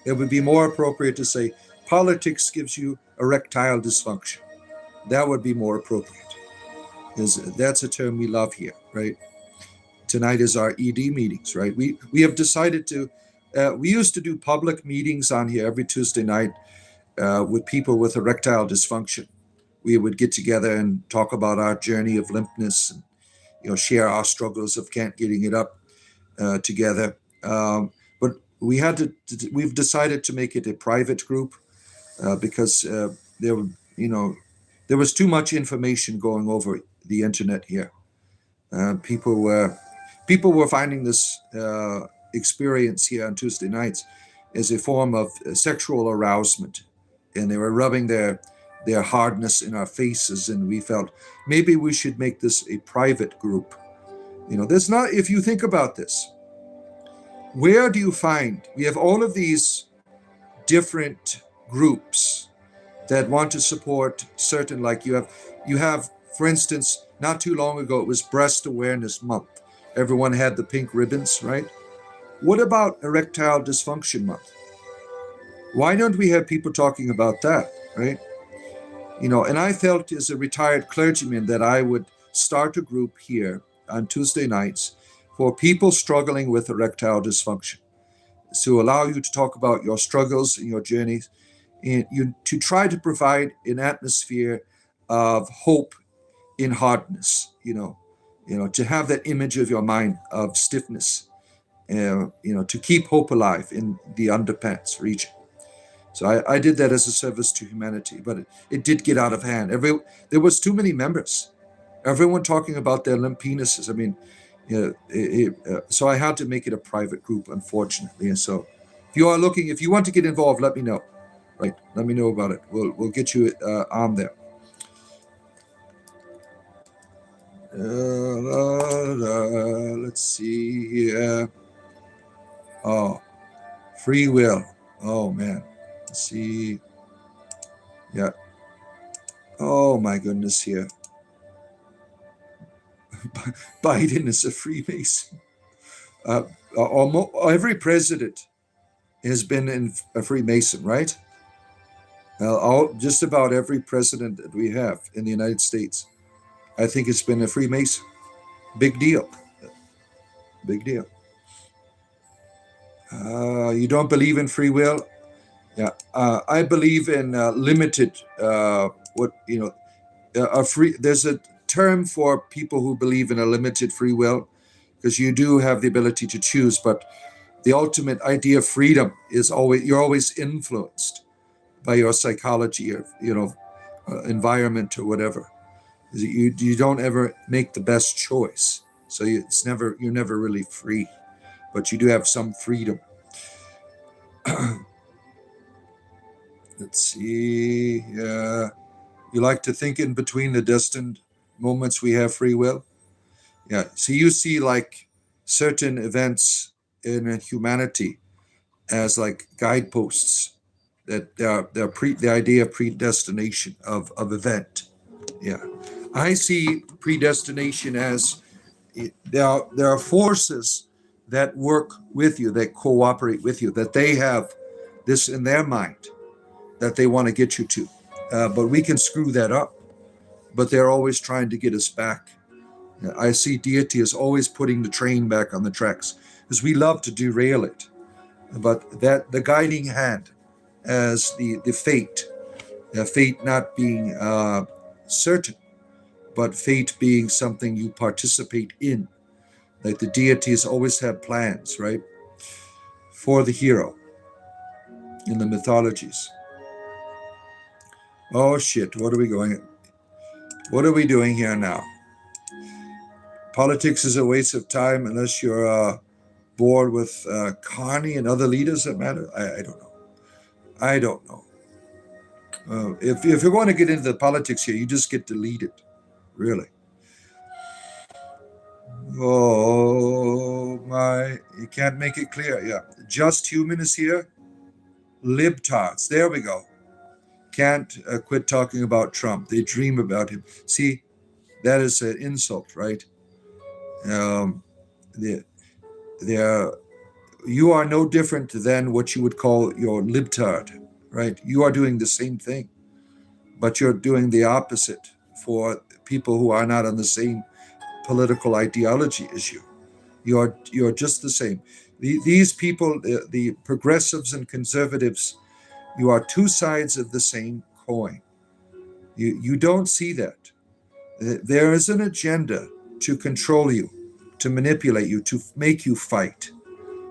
It would be more appropriate to say politics gives you erectile dysfunction. That would be more appropriate. Because that's a term we love here, right? Tonight is our ED meetings, right? We have decided to. We used to do public meetings on here every Tuesday night with people with erectile dysfunction. We would get together and talk about our journey of limpness and share our struggles of can't getting it up together. But we've decided to make it a private group because there was too much information going over the internet here. People were finding this experience here on Tuesday nights as a form of sexual arousement, and they were rubbing their hardness in our faces, and we felt maybe we should make this a private group. There's not, if you think about this, where do you find we have all of these different groups that want to support certain, like you have, for instance, not too long ago, it was Breast Awareness Month. Everyone had the pink ribbons, right? What about Erectile Dysfunction Month? Why don't we have people talking about that, right? And I felt as a retired clergyman that I would start a group here on Tuesday nights for people struggling with erectile dysfunction, to allow you to talk about your struggles and your journeys, and to try to provide an atmosphere of hope in hardness, to have that image of your mind of stiffness, to keep hope alive in the underpants region. So I did that as a service to humanity, but it did get out of hand. There was too many members, everyone talking about their limp penises. I mean, so I had to make it a private group, unfortunately. And so if you want to get involved, let me know. Right, let me know about it. We'll get you on there. Let's see here. Oh, free will. Oh man. Let's see. Yeah. Oh my goodness here. Biden is a Freemason. Almost every president has been a Freemason, right? Just about every president that we have in the United States, I think it's been a Freemason. Big deal. Big deal. You don't believe in free will? Yeah, I believe in limited. A free. There's term for people who believe in a limited free will, because you do have the ability to choose, but the ultimate idea of freedom is always, you're always influenced by your psychology or, environment or whatever. You don't ever make the best choice. So you're never really free, but you do have some freedom. Let's see. You like to think in between the destined moments we have free will. Yeah. So you see like certain events in humanity as like guideposts, that the idea of predestination of event. Yeah. I see predestination as there are forces that work with you, that cooperate with you, that they have this in their mind that they want to get you to. But we can screw that up. But they're always trying to get us back. I see deity as always putting the train back on the tracks, because we love to derail it. But that the guiding hand as the fate not being certain, but fate being something you participate in. Like the deities always have plans, right? For the hero in the mythologies. Oh shit, what are we doing here now? Politics is a waste of time unless you're bored with Carney and other leaders that matter. I don't know. If you're going to get into the politics here, you just get deleted, really. Oh my, you can't make it clear. Yeah, Just Human is here. Libtards, there we go. Can't quit talking about Trump. They dream about him. See, that is an insult, right? You are no different than what you would call your libtard, right? You are doing the same thing, but you're doing the opposite for people who are not on the same political ideology as you. You're just the same. These people, the progressives and conservatives, you are two sides of the same coin. You don't see that. There is an agenda to control you, to manipulate you, to make you fight.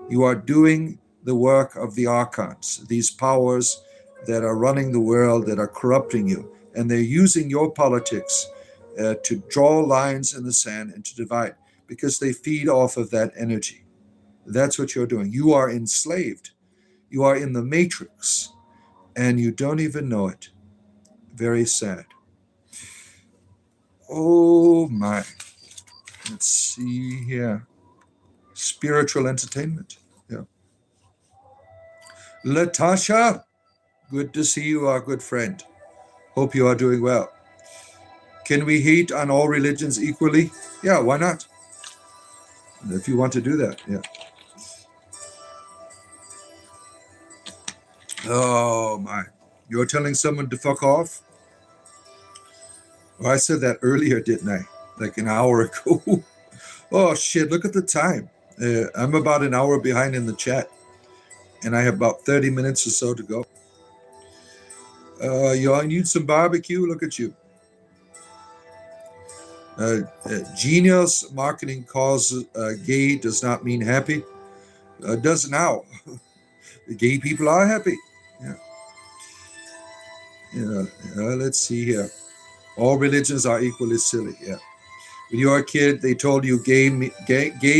You are doing the work of the archons, these powers that are running the world, that are corrupting you, and they're using your politics to draw lines in the sand and to divide, because they feed off of that energy. That's what you're doing. You are enslaved. You are in the matrix, and you don't even know it. Very sad. Oh my. Let's see here. Spiritual entertainment. Yeah. Latasha, good to see you, our good friend. Hope you are doing well. Can we hate on all religions equally? Yeah, why not? If you want to do that, yeah. Oh my. You're telling someone to fuck off? Well, I said that earlier, didn't I? Like an hour ago. Oh shit, look at the time. I'm about an hour behind in the chat, and I have about 30 minutes or so to go. You need some barbecue? Look at you. Genius marketing calls gay does not mean happy. Does now. Gay people are happy. Yeah. Let's see here. All religions are equally silly. Yeah. When you were a kid, they told you gay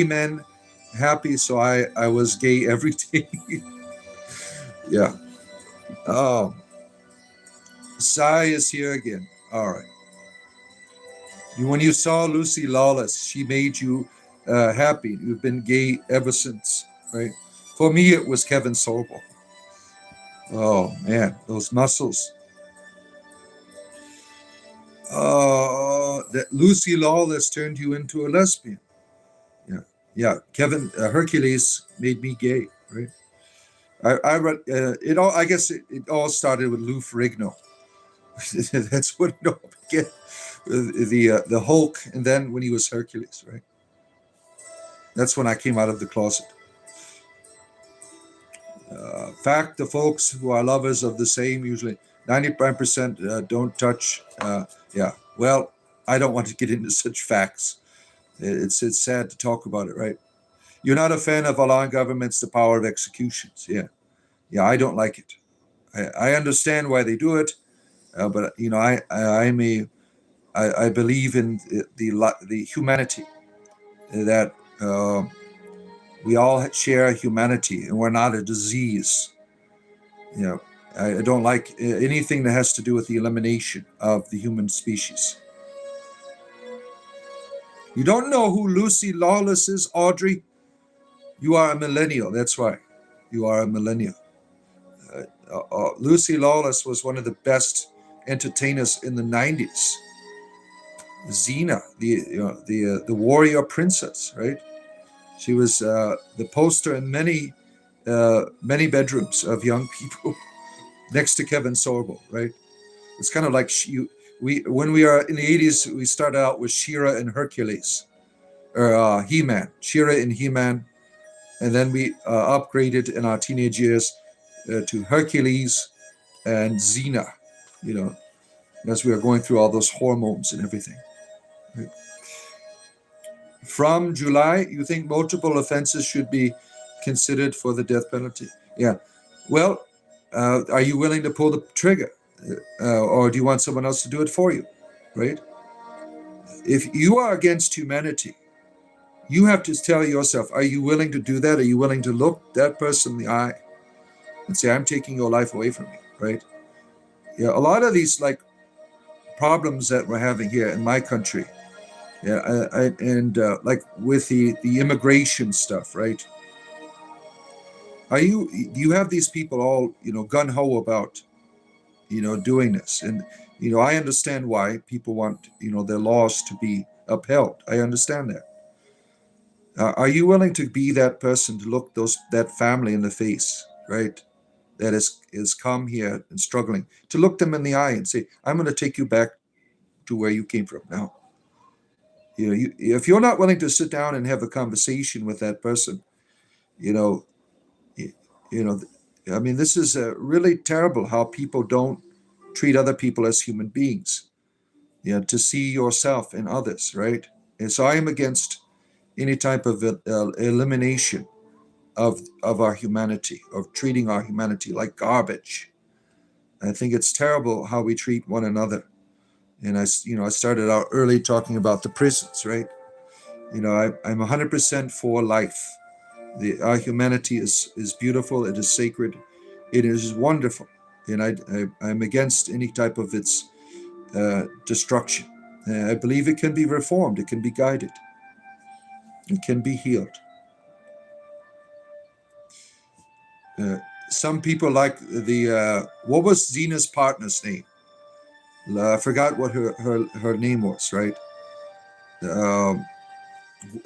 men happy, so I was gay every day. Yeah. Oh, Sai is here again. All right. When you saw Lucy Lawless, she made you happy. You've been gay ever since, right? For me, it was Kevin Sorbo. Oh man, those muscles. That Lucy Lawless turned you into a lesbian. Yeah, yeah. Kevin Hercules made me gay, right? I read it all. I guess it all started with Lou Ferrigno. That's what it all began. The Hulk, and then when he was Hercules, right? That's when I came out of the closet. Fact: the folks who are lovers of the same, usually 95% don't touch. Yeah. Well, I don't want to get into such facts. It's sad to talk about it, right? You're not a fan of allowing governments the power of executions. Yeah, I don't like it. I understand why they do it, but I believe in the humanity that we all share humanity, and we're not a disease. You know, I don't like anything that has to do with the elimination of the human species. You don't know who Lucy Lawless is, Audrey? You are a millennial. That's right. You are a millennial. Lucy Lawless was one of the best entertainers in the 90s. Xena, the warrior princess, right? She was the poster in many bedrooms of young people next to Kevin Sorbo, right? It's kind of like when we are in the 80s, we started out with She-Ra and Hercules, or He-Man, She-Ra and He-Man, and then we upgraded in our teenage years to Hercules and Xena, you know, as we are going through all those hormones and everything. Right? From July, you think multiple offenses should be considered for the death penalty? Yeah. Well, are you willing to pull the trigger? Or do you want someone else to do it for you? Right? If you are against humanity, you have to tell yourself, are you willing to do that? Are you willing to look that person in the eye and say, I'm taking your life away from me, right? Yeah, a lot of these like problems that we're having here in my country, like with the immigration stuff, right? Do you have these people all, gun ho about, doing this? And, I understand why people want, their laws to be upheld. I understand that. Are you willing to be that person to look that family in the face, right? That is come here and struggling, to look them in the eye and say, I'm going to take you back to where you came from now. If you're not willing to sit down and have a conversation with that person, you know, you, you know, I mean, this is really terrible how people don't treat other people as human beings. To see yourself in others, right? And so I am against any type of elimination of our humanity, of treating our humanity like garbage. I think it's terrible how we treat one another. And I started out early talking about the prisons, right? I'm 100% for life. Our humanity is beautiful. It is sacred. It is wonderful. And I'm against any type of its destruction. I believe it can be reformed. It can be guided. It can be healed. Some people like what was Xena's partner's name? I forgot what her name was, right? Um,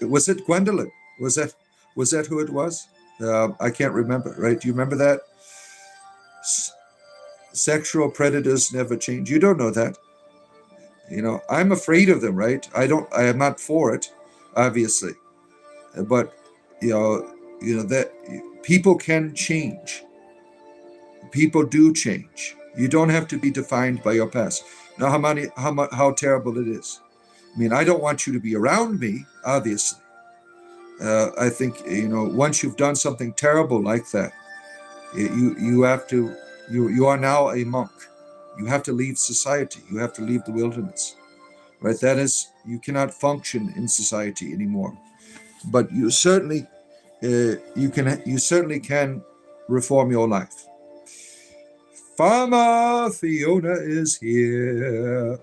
was it Gwendolyn? Was that who it was? I can't remember, right? Do you remember that? Sexual predators never change. You don't know that. I'm afraid of them, right? I am not for it, obviously. But, that people can change. People do change. You don't have to be defined by your past. Now, how terrible it is. I mean, I don't want you to be around me, obviously. I think, once you've done something terrible like that, you have to, you are now a monk. You have to leave society. You have to leave the wilderness, right? That is, you cannot function in society anymore. But you certainly, you certainly can reform your life. Farmer Fiona is here.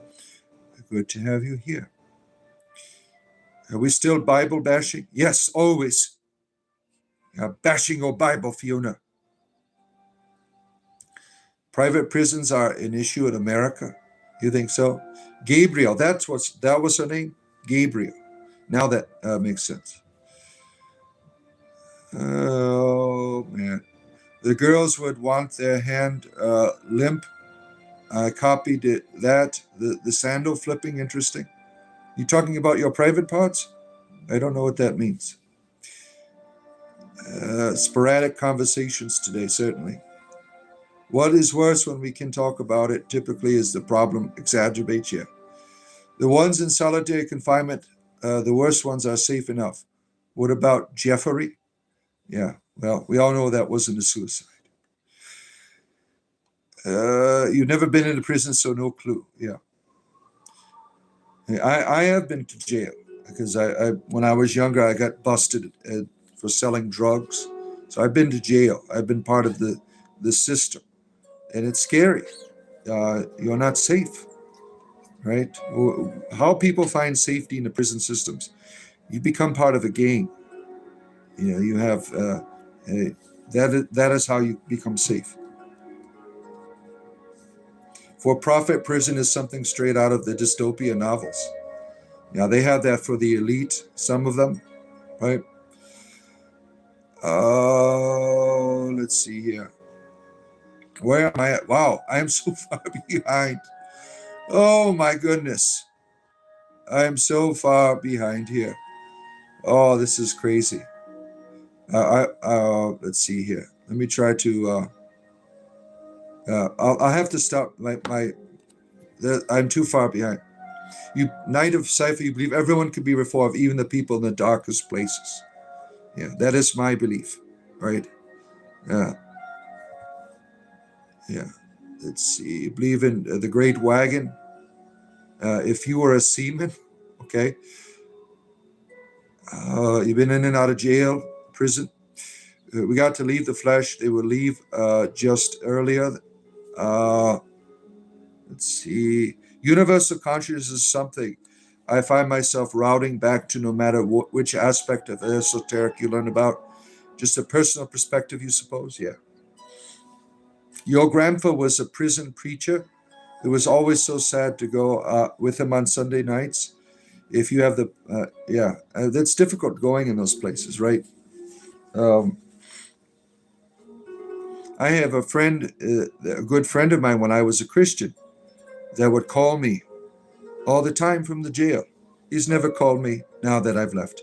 Good to have you here. Are we still Bible bashing? Yes, always. Bashing your Bible, Fiona. Private prisons are an issue in America. You think so? Gabriel, that was her name? Gabriel. Now that makes sense. Oh, man. The girls would want their hand limp. I copied that. The sandal flipping, interesting. You talking about your private parts? I don't know what that means. Sporadic conversations today, certainly. What is worse when we can talk about it typically is the problem exacerbates you. The ones in solitary confinement, the worst ones are safe enough. What about Jeffrey? Yeah, well, we all know that wasn't a suicide. You've never been in a prison, so no clue. Yeah. I have been to jail because when I was younger, I got busted for selling drugs. So I've been to jail. I've been part of the system. And it's scary. You're not safe, right? How people find safety in the prison systems. You become part of a gang. You have that is how you become safe. For-profit prison is something straight out of the dystopia novels. Yeah, they have that for the elite, some of them, right? Let's see here. Where am I at? Wow, I am so far behind. Oh my goodness. I am so far behind here. Oh, this is crazy. Let's see here. Let me try to. I'll have to stop. I'm too far behind. You Knight of Cipher. You believe everyone can be reformed, even the people in the darkest places. Yeah, that is my belief, right? Yeah, yeah. Let's see. You believe in the Great Wagon. If you were a seaman, okay. You've been in and out of jail, prison. We got to leave the flesh. They will leave just earlier. Uh, let's see. Universal consciousness is something I find myself routing back to no matter which aspect of esoteric you learn about. Just a personal perspective, you suppose? Yeah. Your grandpa was a prison preacher. It was always so sad to go with him on Sunday nights. If you have that's difficult going in those places, right? Um, I have a friend, a good friend of mine when I was a Christian, that would call me all the time from the jail. He's never called me now that I've left,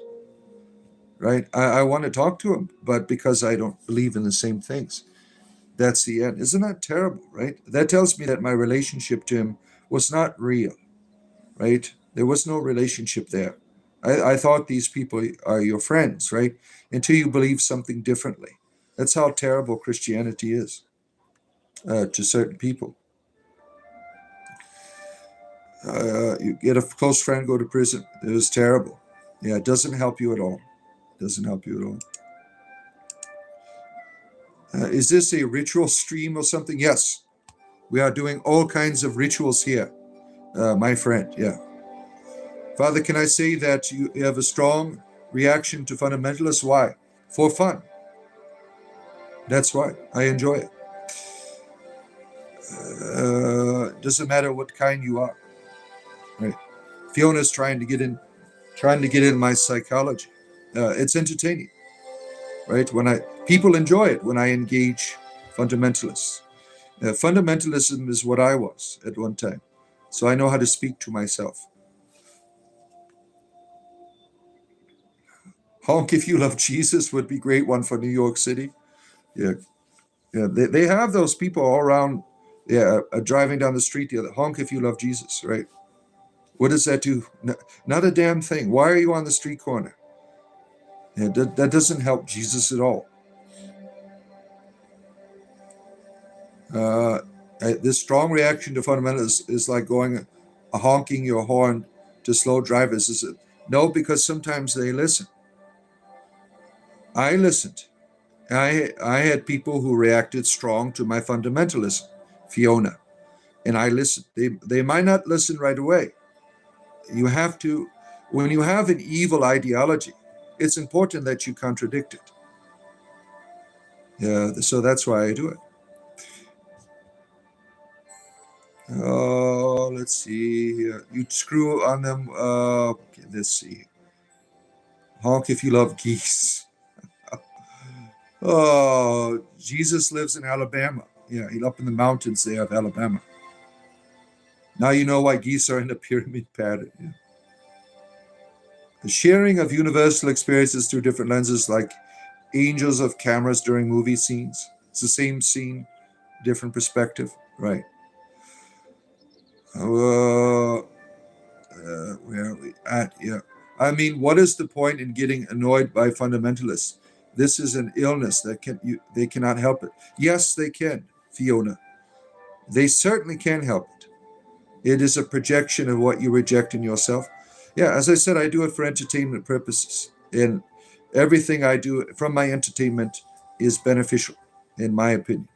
right? I want to talk to him, but because I don't believe in the same things, that's the end. Isn't that terrible, right? That tells me that my relationship to him was not real, right? There was no relationship there. I thought these people are your friends, right? Until you believe something differently. That's how terrible Christianity is to certain people. You get a close friend, go to prison. It was terrible. Yeah, it doesn't help you at all. Doesn't help you at all. Is this a ritual stream or something? Yes. We are doing all kinds of rituals here, my friend. Yeah. Father, can I say that you have a strong reaction to fundamentalists? Why? For fun. That's why. I enjoy it. Doesn't matter what kind you are. Right. Fiona's trying to get in my psychology. It's entertaining, right? People enjoy it when I engage fundamentalists. Fundamentalism is what I was at one time, so I know how to speak to myself. Honk if you love Jesus would be a great one for New York City. Yeah, yeah. They have those people all around. Yeah, driving down the street. The other honk if you love Jesus, right? What does that do? Not a damn thing. Why are you on the street corner? Yeah, that doesn't help Jesus at all. Uh, this strong reaction to fundamentalists is like honking your horn to slow drivers. Is it? No, because sometimes they listen. I listened. I had people who reacted strong to my fundamentalism, Fiona, and I listened. They might not listen right away. You have to, when you have an evil ideology, it's important that you contradict it. Yeah, so that's why I do it. Oh, let's see here. You screw on them. Okay, let's see. Honk if you love geese. Oh, Jesus lives in Alabama. Yeah, he's up in the mountains there of Alabama. Now you know why geese are in a pyramid pattern. Yeah. The sharing of universal experiences through different lenses, like angels of cameras during movie scenes. It's the same scene, different perspective. Right. Uh, Where are we at? Yeah. I mean, what is the point in getting annoyed by fundamentalists? This is an illness that they cannot help it. Yes, they can, Fiona. They certainly can help it. It is a projection of what you reject in yourself. Yeah, as I said, I do it for entertainment purposes. And everything I do from my entertainment is beneficial, in my opinion.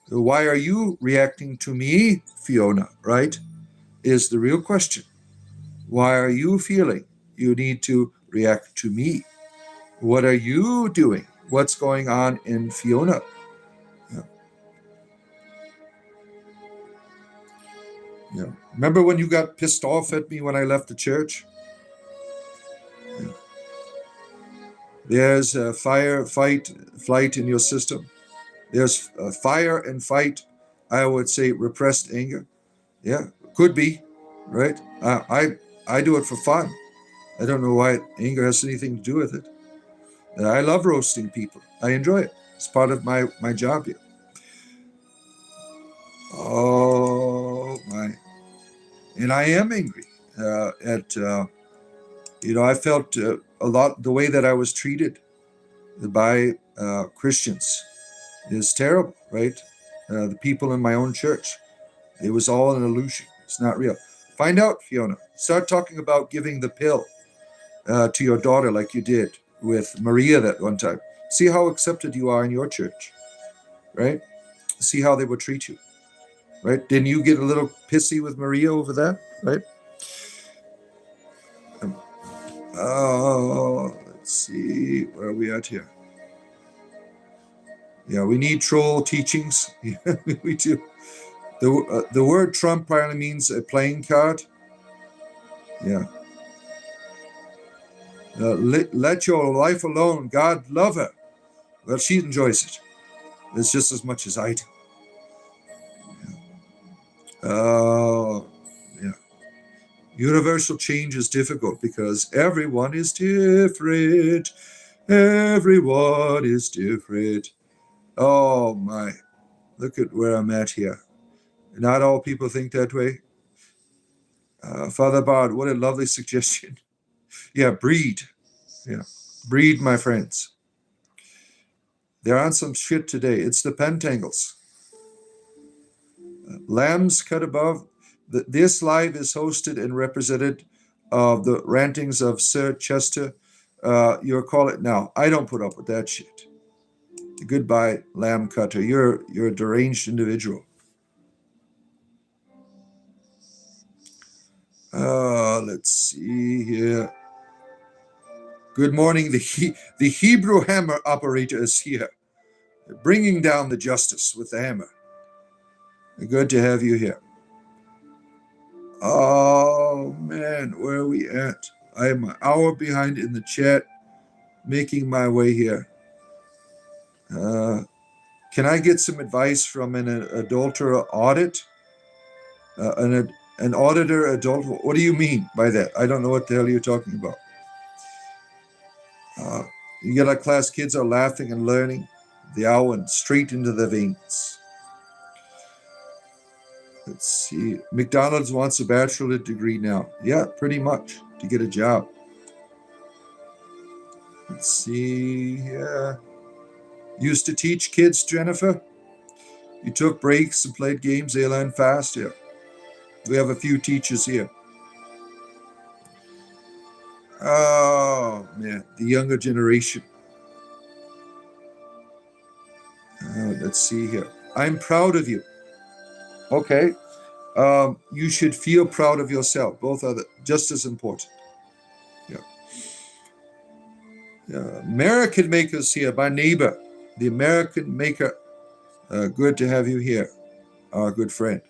Why are you reacting to me, Fiona, right? Is the real question. Why are you feeling you need to react to me? What are you doing? What's going on in Fiona? Yeah. Yeah. Remember when you got pissed off at me when I left the church? Yeah. There's a fire, fight, flight in your system. There's fire and fight, I would say repressed anger. Yeah, could be, right? I do it for fun. I don't know why anger has anything to do with it. I love roasting people. I enjoy it. It's part of my job here. Oh my! And I am angry I felt a lot the way that I was treated by Christians is terrible, right? The people in my own church. It was all an illusion. It's not real. Find out, Fiona. Start talking about giving the pill to your daughter like you did with Maria that one time. See how accepted you are in your church, right? See how they would treat you, right? Didn't you get a little pissy with Maria over that, right? Let's see. Where are we at here? Yeah, we need troll teachings. Yeah, we do. The word Trump probably means a playing card. Yeah. Let your life alone. God love her. Well, she enjoys it. It's just as much as I do. Yeah. Universal change is difficult because everyone is different. Everyone is different. Oh my. Look at where I'm at here. Not all people think that way. Father Bard, what a lovely suggestion. Yeah, breed. Yeah. Breed, my friends. They're on some shit today. It's the pentangles. Lambs cut above. This live is hosted and represented of the rantings of Sir Chester. You're call it now. I don't put up with that shit. Goodbye, lamb cutter. You're a deranged individual. Let's see here. Good morning. The Hebrew hammer operator is here, bringing down the justice with the hammer. Good to have you here. Oh man, where are we at? I am an hour behind in the chat, making my way here. Can I get some advice from an adulterer audit? An auditor adult? What do you mean by that? I don't know what the hell you're talking about. You get our class, kids are laughing and learning. The hour went straight into the veins. Let's see. McDonald's wants a bachelor's degree now. Yeah, pretty much, to get a job. Let's see. Yeah. Used to teach kids, Jennifer. You took breaks and played games. They learn fast. Yeah. We have a few teachers here. Oh, man. The younger generation. Let's see here. I'm proud of you. Okay. You should feel proud of yourself. Both are just as important. Yeah. American Makers here, my neighbor, the American Maker. Good to have you here, our good friend.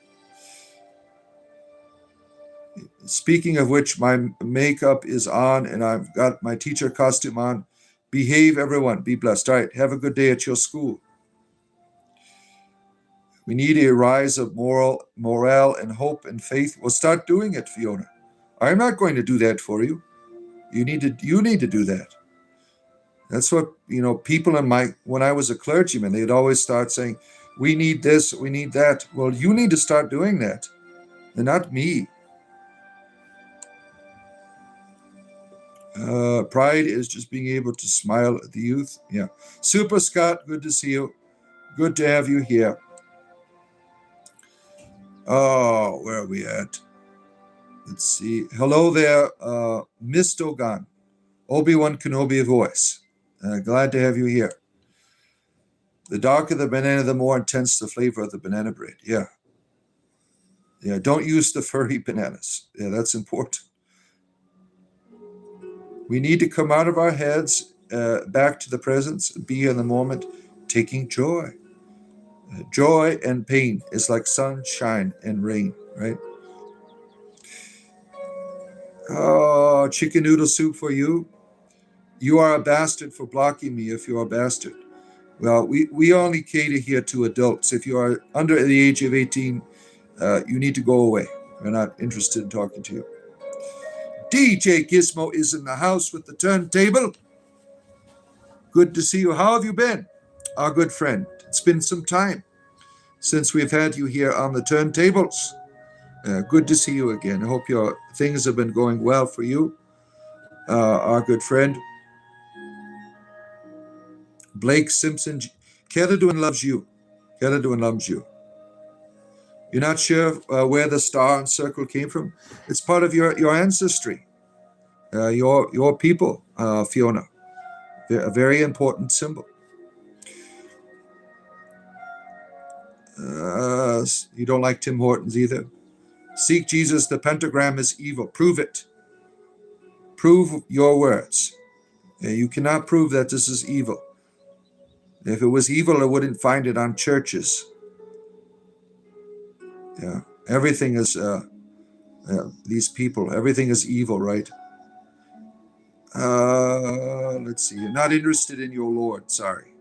Speaking of which, my makeup is on and I've got my teacher costume on. Behave, everyone. Be blessed. All right. Have a good day at your school. We need a rise of morale and hope and faith. Well, start doing it, Fiona. I'm not going to do that for you. You need to do that. That's what, people when I was a clergyman, they'd always start saying, we need this, we need that. Well, you need to start doing that, and not me. Pride is just being able to smile at the youth. Yeah. Super Scott, good to see you. Good to have you here. Oh, where are we at? Let's see. Hello there, Miss Dogan. Obi-Wan Kenobi voice. Glad to have you here. The darker the banana, the more intense the flavor of the banana bread. Yeah. Yeah, don't use the furry bananas. Yeah, that's important. We need to come out of our heads, back to the presence, be in the moment, taking joy. Joy and pain is like sunshine and rain, right? Oh, chicken noodle soup for you. You are a bastard for blocking me if you're a bastard. Well, we only cater here to adults. If you are under the age of 18, you need to go away. We're not interested in talking to you. DJ Gizmo is in the house with the turntable. Good to see you. How have you been, our good friend? It's been some time since we've had you here on the turntables. Good to see you again. I hope your things have been going well for you, our good friend. Blake Simpson, Keladwin loves you. Keladwin loves you. You're not sure where the star and circle came from? It's part of your ancestry, your people, Fiona. A very important symbol. You don't like Tim Hortons either. Seek Jesus, the pentagram is evil. Prove it. Prove your words. You cannot prove that this is evil. If it was evil, I wouldn't find it on churches. Yeah, everything is, these people, everything is evil, right? Let's see. You're not interested in your Lord. Sorry.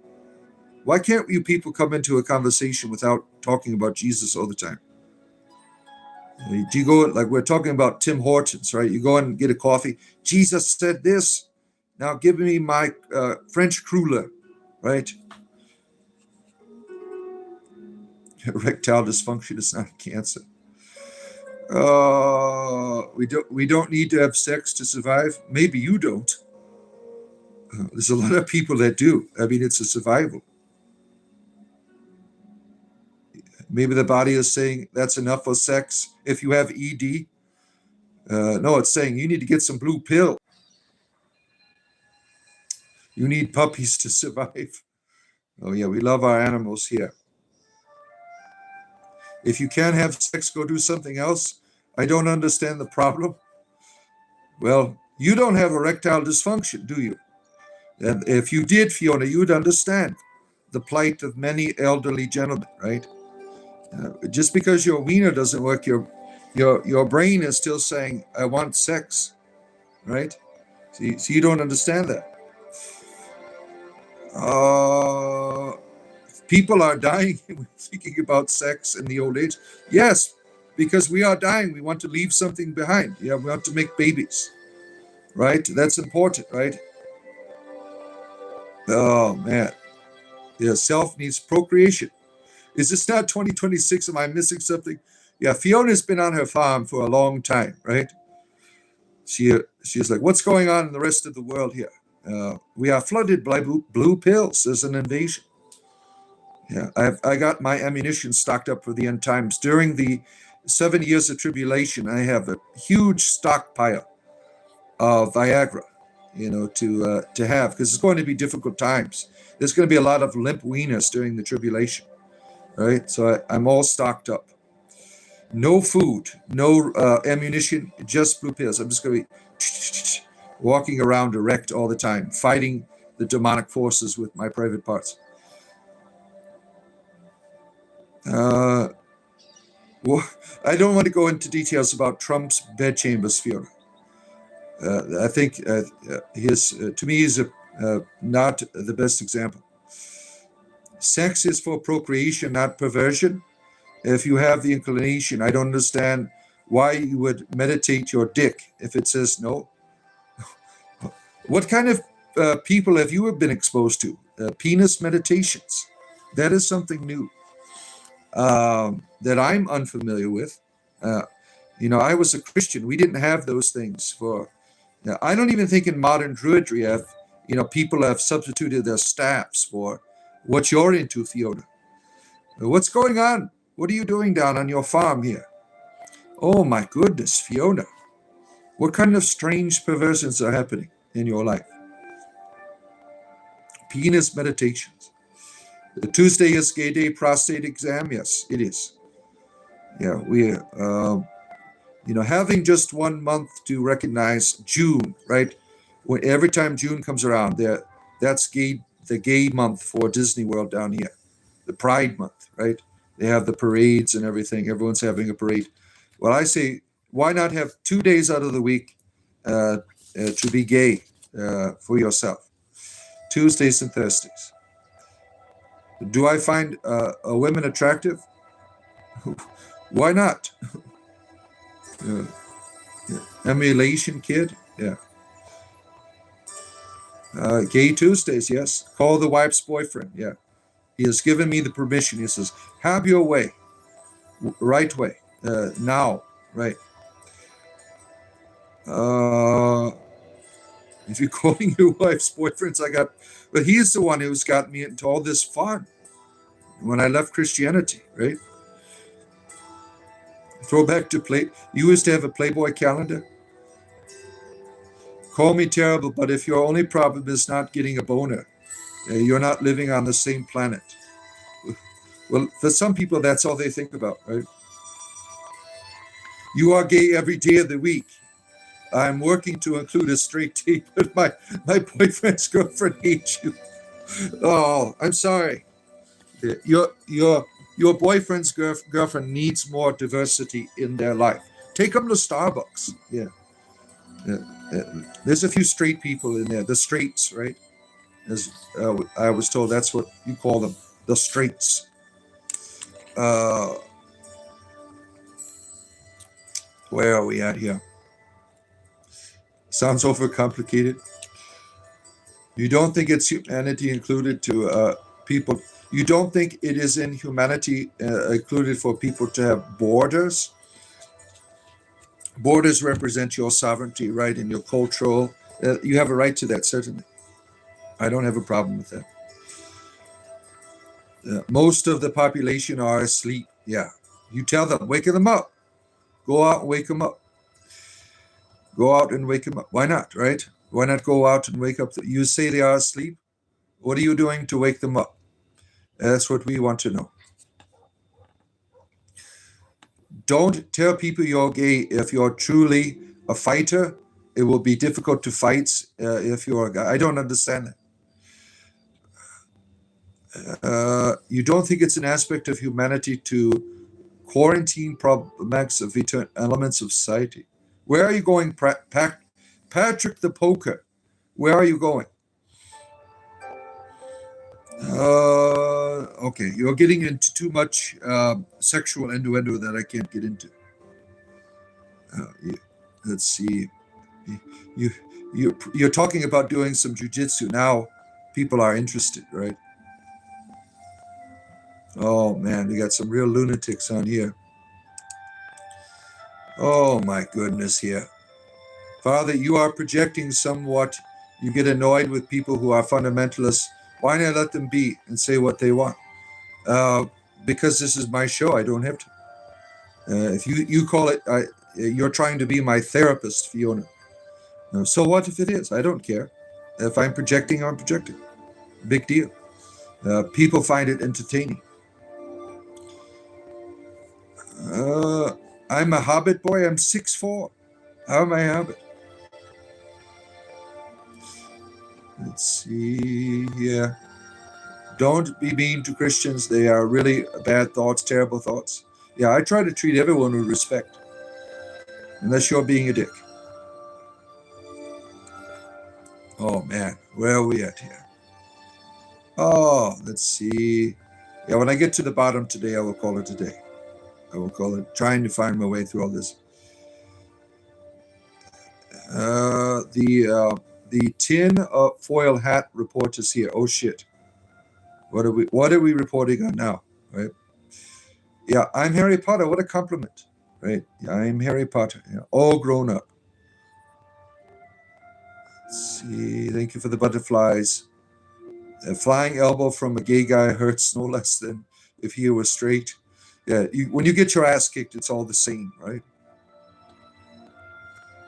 Why can't you people come into a conversation without talking about Jesus all the time? Do you go, like we're talking about Tim Hortons, right? You go and get a coffee. Jesus said this. Now give me my French cruller, right? Erectile dysfunction is not cancer. We don't need to have sex to survive. Maybe you don't. There's a lot of people that do. I mean, it's a survival. Maybe the body is saying that's enough for sex if you have ED. No, it's saying you need to get some blue pill. You need puppies to survive. Oh yeah, we love our animals here. If you can't have sex, go do something else. I don't understand the problem. Well, you don't have erectile dysfunction, do you? And if you did, Fiona, you'd understand the plight of many elderly gentlemen, right? Just because your wiener doesn't work, your brain is still saying, I want sex, right? So you don't understand that. People are dying thinking about sex in the old age. Yes, because we are dying. We want to leave something behind. Yeah, we want to make babies, right? That's important, right? Oh, man. Yeah, self needs procreation. Is this not 2026? Am I missing something? Yeah, Fiona's been on her farm for a long time, right? She's like, what's going on in the rest of the world here? We are flooded by blue pills. There's an invasion. Yeah, I got my ammunition stocked up for the end times. During the 7 years of tribulation, I have a huge stockpile of Viagra, to have, because it's going to be difficult times. There's going to be a lot of limp wieners during the tribulation, right? So I'm all stocked up. No food, no ammunition, just blue pills. I'm just going to be walking around erect all the time, fighting the demonic forces with my private parts. Well, I don't want to go into details about Trump's bedchambers, Fiona. I think to me, he's not the best example. Sex is for procreation, not perversion. If you have the inclination, I don't understand why you would meditate your dick if it says no. What kind of people have you been exposed to? Penis meditations. That is something new that I'm unfamiliar with. I was a Christian. We didn't have those things for Now, I don't even think in modern druidry people have substituted their staffs for what you're into, Fiona. What's going on? What are you doing down on your farm here? Oh my goodness, Fiona. What kind of strange perversions are happening in your life? Penis meditations. Tuesday is gay day prostate exam. Yes, it is. Yeah, having just 1 month to recognize June, right? When every time June comes around, that's the gay month for Disney World down here, the Pride month, right? They have the parades and everything. Everyone's having a parade. Well, I say, why not have 2 days out of the week to be gay for yourself? Tuesdays and Thursdays. Do I find women attractive? Why not? Uh, yeah. Emulation kid? Yeah. Gay Tuesdays, yes. Call the wife's boyfriend, yeah. He has given me the permission. He says, have your way, right way, now, right. If you're calling your wife's boyfriends, but he's the one who's got me into all this fun when I left Christianity, right? Throwback to you used to have a Playboy calendar. Call me terrible, but if your only problem is not getting a boner, you're not living on the same planet. Well, for some people, that's all they think about, right? You are gay every day of the week. I'm working to include a straight date, but my boyfriend's girlfriend hates you. Oh, I'm sorry. Your boyfriend's girlfriend needs more diversity in their life. Take them to Starbucks. Yeah. There's a few straight people in there. The straights, right? As I was told, that's what you call them, the straights. Where are we at here? Sounds overcomplicated. You don't think it's humanity included to people? You don't think it is in humanity included for people to have borders? Borders represent your sovereignty, right, and your cultural. You have a right to that, certainly. I don't have a problem with that. Most of the population are asleep. Yeah. You tell them, wake them up. Go out and wake them up. Go out and wake them up. Why not, right? Why not go out and wake up? You say they are asleep. What are you doing to wake them up? That's what we want to know. Don't tell people you're gay if you're truly a fighter. It will be difficult to fight if you're a guy. I don't understand that. You don't think it's an aspect of humanity to quarantine problematics of elements of society? Where are you going, Patrick the Poker? Where are you going? Okay, you're getting into too much sexual innuendo that I can't get into. Let's see. You're talking about doing some jujitsu now. People are interested, right? Oh man, we got some real lunatics on here. Oh my goodness, here. Father, you are projecting somewhat. You get annoyed with people who are fundamentalists. Why not let them be and say what they want? Because this is my show, I don't have to. If you call it, you're trying to be my therapist, Fiona. So what if it is? I don't care. If I'm projecting, I'm projecting. Big deal. People find it entertaining. I'm a hobbit boy. I'm 6'4". How am I a hobbit? Let's see here. Don't be mean to Christians. They are really bad thoughts, terrible thoughts. Yeah, I try to treat everyone with respect. Unless you're being a dick. Oh man, where are we at here? Oh, let's see. Yeah, when I get to the bottom today, I will call it a day. I will call it trying to find my way through all this. The tin foil hat report is here. Oh shit. What are we reporting on now? Right? Yeah, I'm Harry Potter. What a compliment. Right? Yeah, I'm Harry Potter. Yeah, all grown up. See, thank you for the butterflies. A flying elbow from a gay guy hurts no less than if he was straight. Yeah, when you get your ass kicked, it's all the same, right?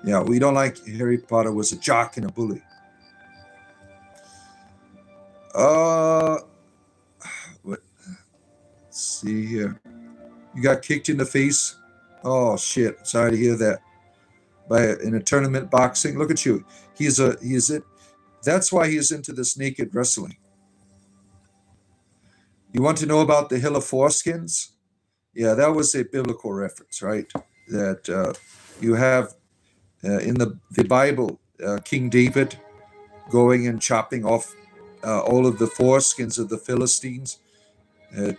Yeah, we don't like Harry Potter was a jock and a bully. Uh, let's see here. You got kicked in the face. Oh shit! Sorry to hear that. In a tournament boxing. Look at you. He's it. That's why he's into this naked wrestling. You want to know about the Hill of Foreskins? Yeah, that was a biblical reference, right? That you have in the Bible, King David going and chopping off all of the foreskins of the Philistines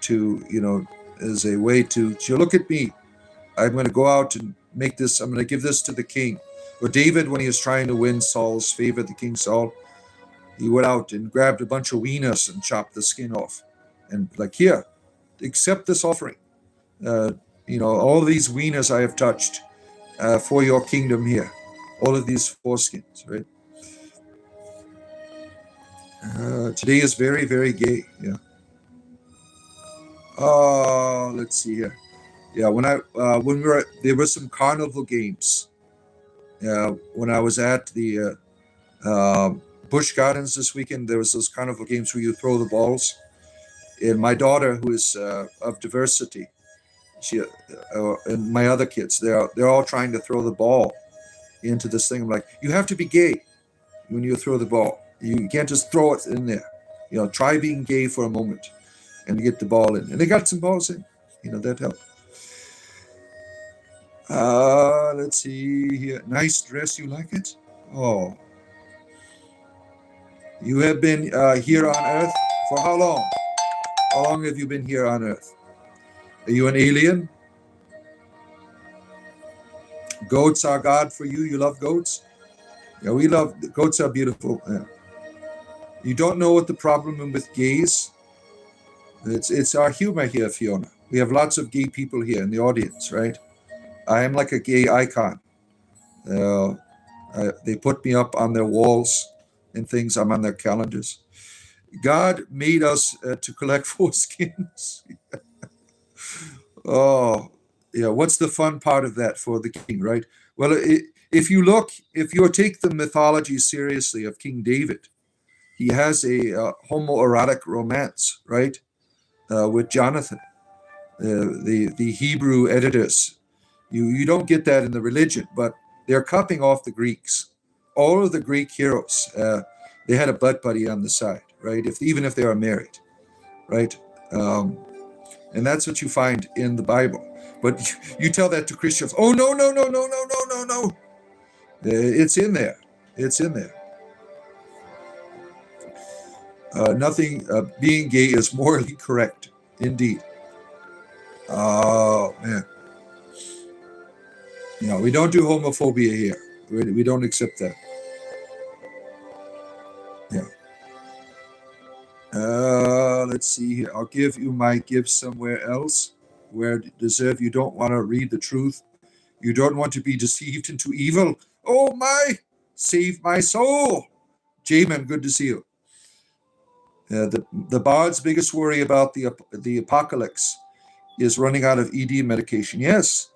to, as a way to look at me. I'm going to go out and make this. I'm going to give this to the king. But David, when he was trying to win Saul's favor, the King Saul, he went out and grabbed a bunch of wieners and chopped the skin off, and like, here, accept this offering. All these wieners I have touched for your kingdom here. All of these foreskins, right? Today is very, very gay. Yeah. Let's see here. Yeah, when there were some carnival games. When I was at the Busch Gardens this weekend, there was those carnival games where you throw the balls. And my daughter, who is of diversity, she and my other kids, they're all trying to throw the ball into this thing. I'm like, you have to be gay when you throw the ball. You can't just throw it in there. Try being gay for a moment and get the ball in. And they got some balls in. That helped. Let's see here. Nice dress. You like it? Oh. You have been here on Earth for how long? How long have you been here on Earth? Are you an alien? Goats are God for you? You love goats? Yeah, we love goats. Are beautiful. Yeah. You don't know what the problem with gays? It's our humor here, Fiona. We have lots of gay people here in the audience, right? I am like a gay icon. They put me up on their walls and things. I'm on their calendars. God made us to collect foreskins. Oh, yeah. What's the fun part of that for the king, right? Well, if you take the mythology seriously of King David, he has a homoerotic romance, right, with Jonathan. The Hebrew editors, you don't get that in the religion, but they're copying off the Greeks. All of the Greek heroes, they had a butt buddy on the side, right? Even if they are married, right? And that's what you find in the Bible. But you tell that to Christians, oh no, no, no, no, no, no, no, no. It's in there. It's in there. Nothing. Being gay is morally correct, indeed. Oh man. We don't do homophobia here. We don't accept that. Yeah. Let's see here. I'll give you my gift somewhere else where deserve. You don't want to read the truth. You don't want to be deceived into evil. Oh my! Save my soul. Jamin, good to see you. The bard's biggest worry about the apocalypse is running out of ED medication. Yes.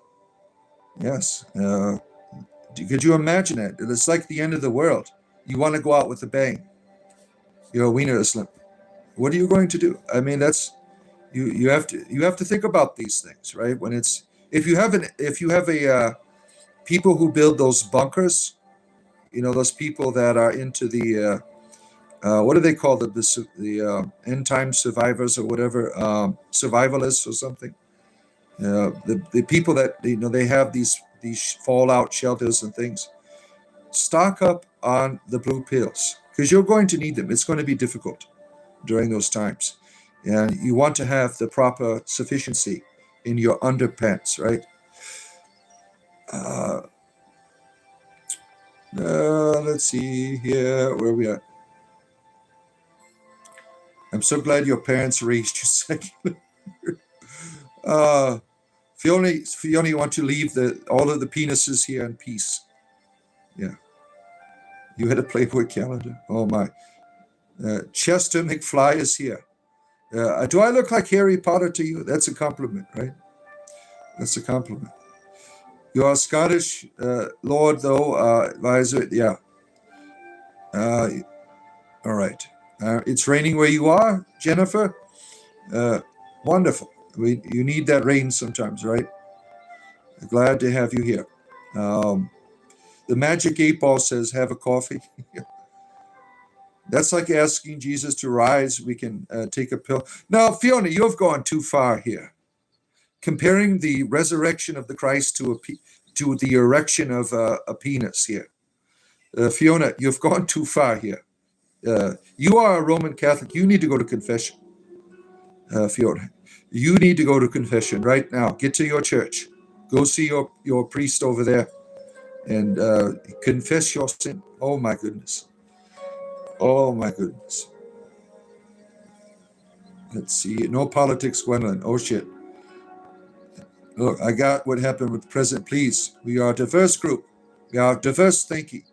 Yes. Could you imagine it? It's like the end of the world. You want to go out with a bang. Your wiener is limp. What are you going to do? I mean, that's you have to think about these things, right? When it's if you have a people who build those bunkers, those people that are into the what do they call the end time survivors or whatever, survivalists or something. The people that they have these fallout shelters and things. Stock up on the blue pills because you're going to need them. It's going to be difficult during those times, and you want to have the proper sufficiency in your underpants, right? Let's see here where we are. I'm so glad your parents raised you secular. Fiona, you want to leave all of the penises here in peace. Yeah. You had a Playboy calendar? Oh, my. Chester McFly is here. Do I look like Harry Potter to you? That's a compliment, right? That's a compliment. You are Scottish, Lord, though, advisor. Yeah. Uh, all right. It's raining where you are, Jennifer. Wonderful. You need that rain sometimes, right? Glad to have you here. The Magic 8 Ball says, have a coffee. That's like asking Jesus to rise. We can take a pill. Now, Fiona, you have gone too far here. Comparing the resurrection of the Christ to the erection of a penis here. Fiona, you've gone too far here. You are a Roman Catholic. You need to go to confession. Fiona, you need to go to confession right now. Get to your church. Go see your priest over there and confess your sin. Oh, my goodness. Oh, my goodness. Let's see. No politics, Gwendolyn. Oh, shit. Look, I got what happened with the president. Please, we are a diverse group. We are diverse thinking.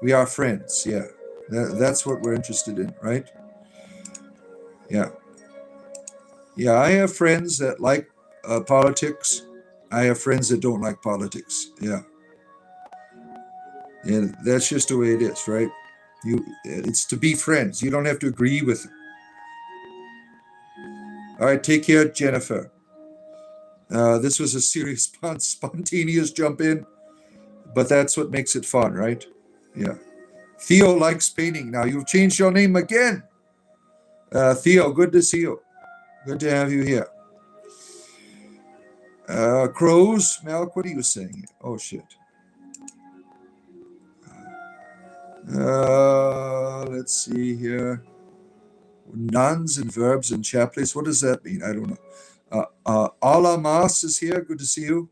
We are friends. Yeah, that's what we're interested in, right? Yeah. Yeah, I have friends that like politics. I have friends that don't like politics. Yeah. And that's just the way it is, right? It's to be friends. You don't have to agree with them. All right, take care, Jennifer. This was a serious spontaneous jump in, but that's what makes it fun, right? Yeah. Theo likes painting. Now you've changed your name again. Theo, good to see you. Good to have you here. Crows, Malk, what are you saying? Oh, shit. Let's see here. Nouns and verbs and chaplets. What does that mean? I don't know. Alamas is here. Good to see you.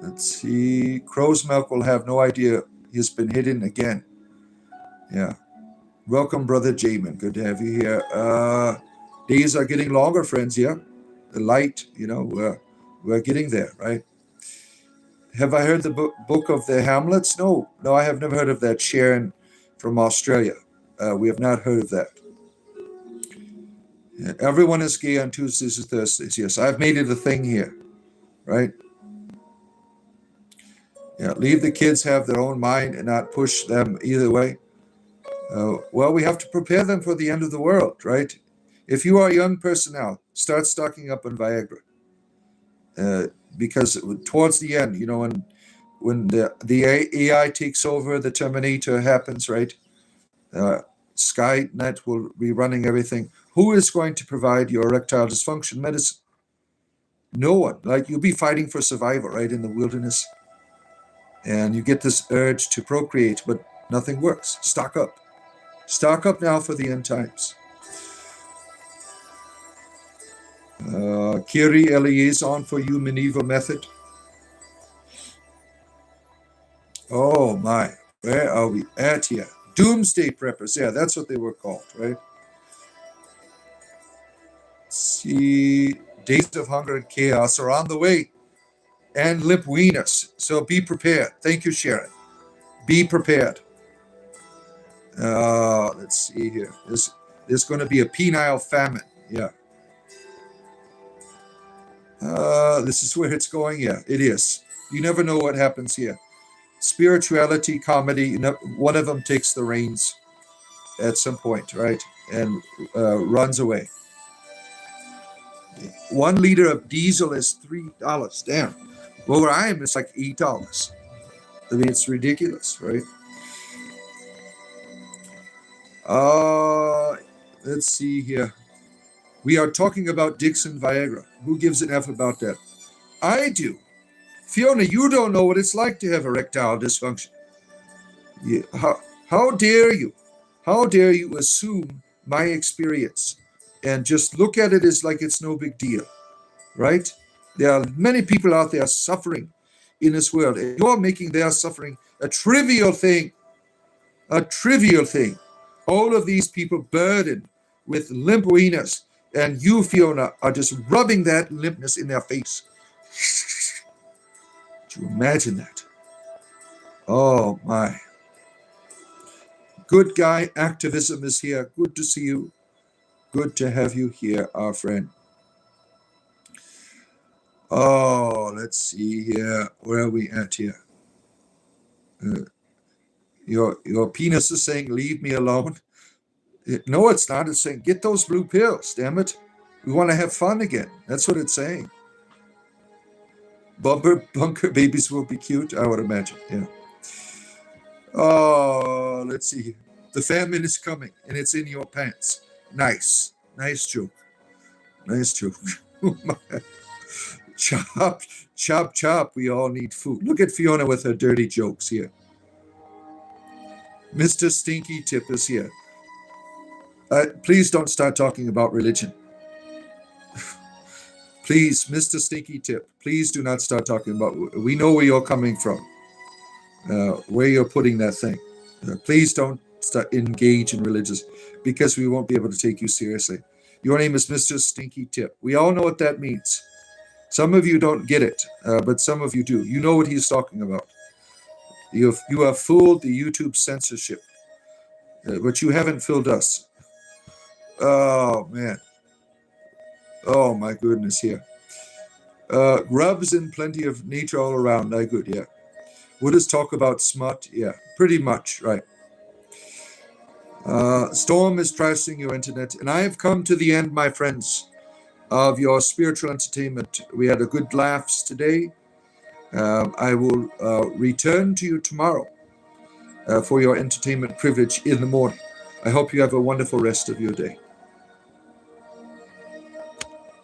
Let's see. Crow's Milk will have no idea he's been hidden again. Yeah. Welcome, Brother Jamin. Good to have you here. Days are getting longer, friends. Yeah. The light, we're getting there, right? Have I heard the book of the Hamlets? No, I have never heard of that. Sharon from Australia. We have not heard of that. Yeah, everyone is gay on Tuesdays and Thursdays. Yes, I've made it a thing here, right? Yeah, leave the kids have their own mind and not push them either way. Well, we have to prepare them for the end of the world, right? If you are a young person now, start stocking up on Viagra. Because towards the end, when the AI takes over, the Terminator happens, right? Skynet will be running everything. Who is going to provide your erectile dysfunction medicine? No one. Like, you'll be fighting for survival, right, in the wilderness. And you get this urge to procreate, but nothing works. Stock up. Stock up now for the end times. Kiri Eliezer for you, Minerva method. Oh my, where are we at here? Doomsday preppers. Yeah, that's what they were called, right? Let's see, days of hunger and chaos are on the way. And limp wieners. So be prepared. Thank you, Sharon. Be prepared. Let's see here. There's going to be a penile famine. Yeah. This is where it's going. Yeah, it is. You never know what happens here. Spirituality, comedy, one of them takes the reins at some point, right? And runs away. 1 liter of diesel is $3. Damn. Well, where I am, it's like $8. I mean, it's ridiculous, right? Let's see here. We are talking about Dixon Viagra. Who gives an F about that? I do. Fiona, you don't know what it's like to have erectile dysfunction. Yeah. How dare you? How dare you assume my experience and just look at it as like it's no big deal, right? There are many people out there suffering in this world, and you're making their suffering a trivial thing. A trivial thing. All of these people burdened with limp wieners, and you, Fiona, are just rubbing that limpness in their face. Do you imagine that? Oh my. Good guy activism is here. Good to see you. Good to have you here, our friend. Oh, let's see here. Where are we at here? Your penis is saying, leave me alone. No, it's not. It's saying, get those blue pills, damn it. We want to have fun again. That's what it's saying. Bunker babies will be cute, I would imagine. Yeah. Oh, let's see. The famine is coming, and it's in your pants. Nice. Nice joke. Nice joke. Chop, chop, chop. We all need food. Look at Fiona with her dirty jokes here. Mr. Stinky Tip is here. Please don't start talking about religion. Please, Mr. Stinky Tip, please do not start talking about. We know where you're coming from, where you're putting that thing. Please don't engage in religious, because we won't be able to take you seriously. Your name is Mr. Stinky Tip. We all know what that means. Some of you don't get it, but some of you do. You know what he's talking about. You have fooled the YouTube censorship, but you haven't fooled us. Oh, man. Oh, my goodness, here. Grubs and plenty of nature all around. Good, yeah. Buddhists talk about smut. Yeah, pretty much, right. Storm is trashing your internet. And I have come to the end, my friends, of your spiritual entertainment. We had a good laughs today. I will return to you tomorrow for your entertainment privilege in the morning. I hope you have a wonderful rest of your day.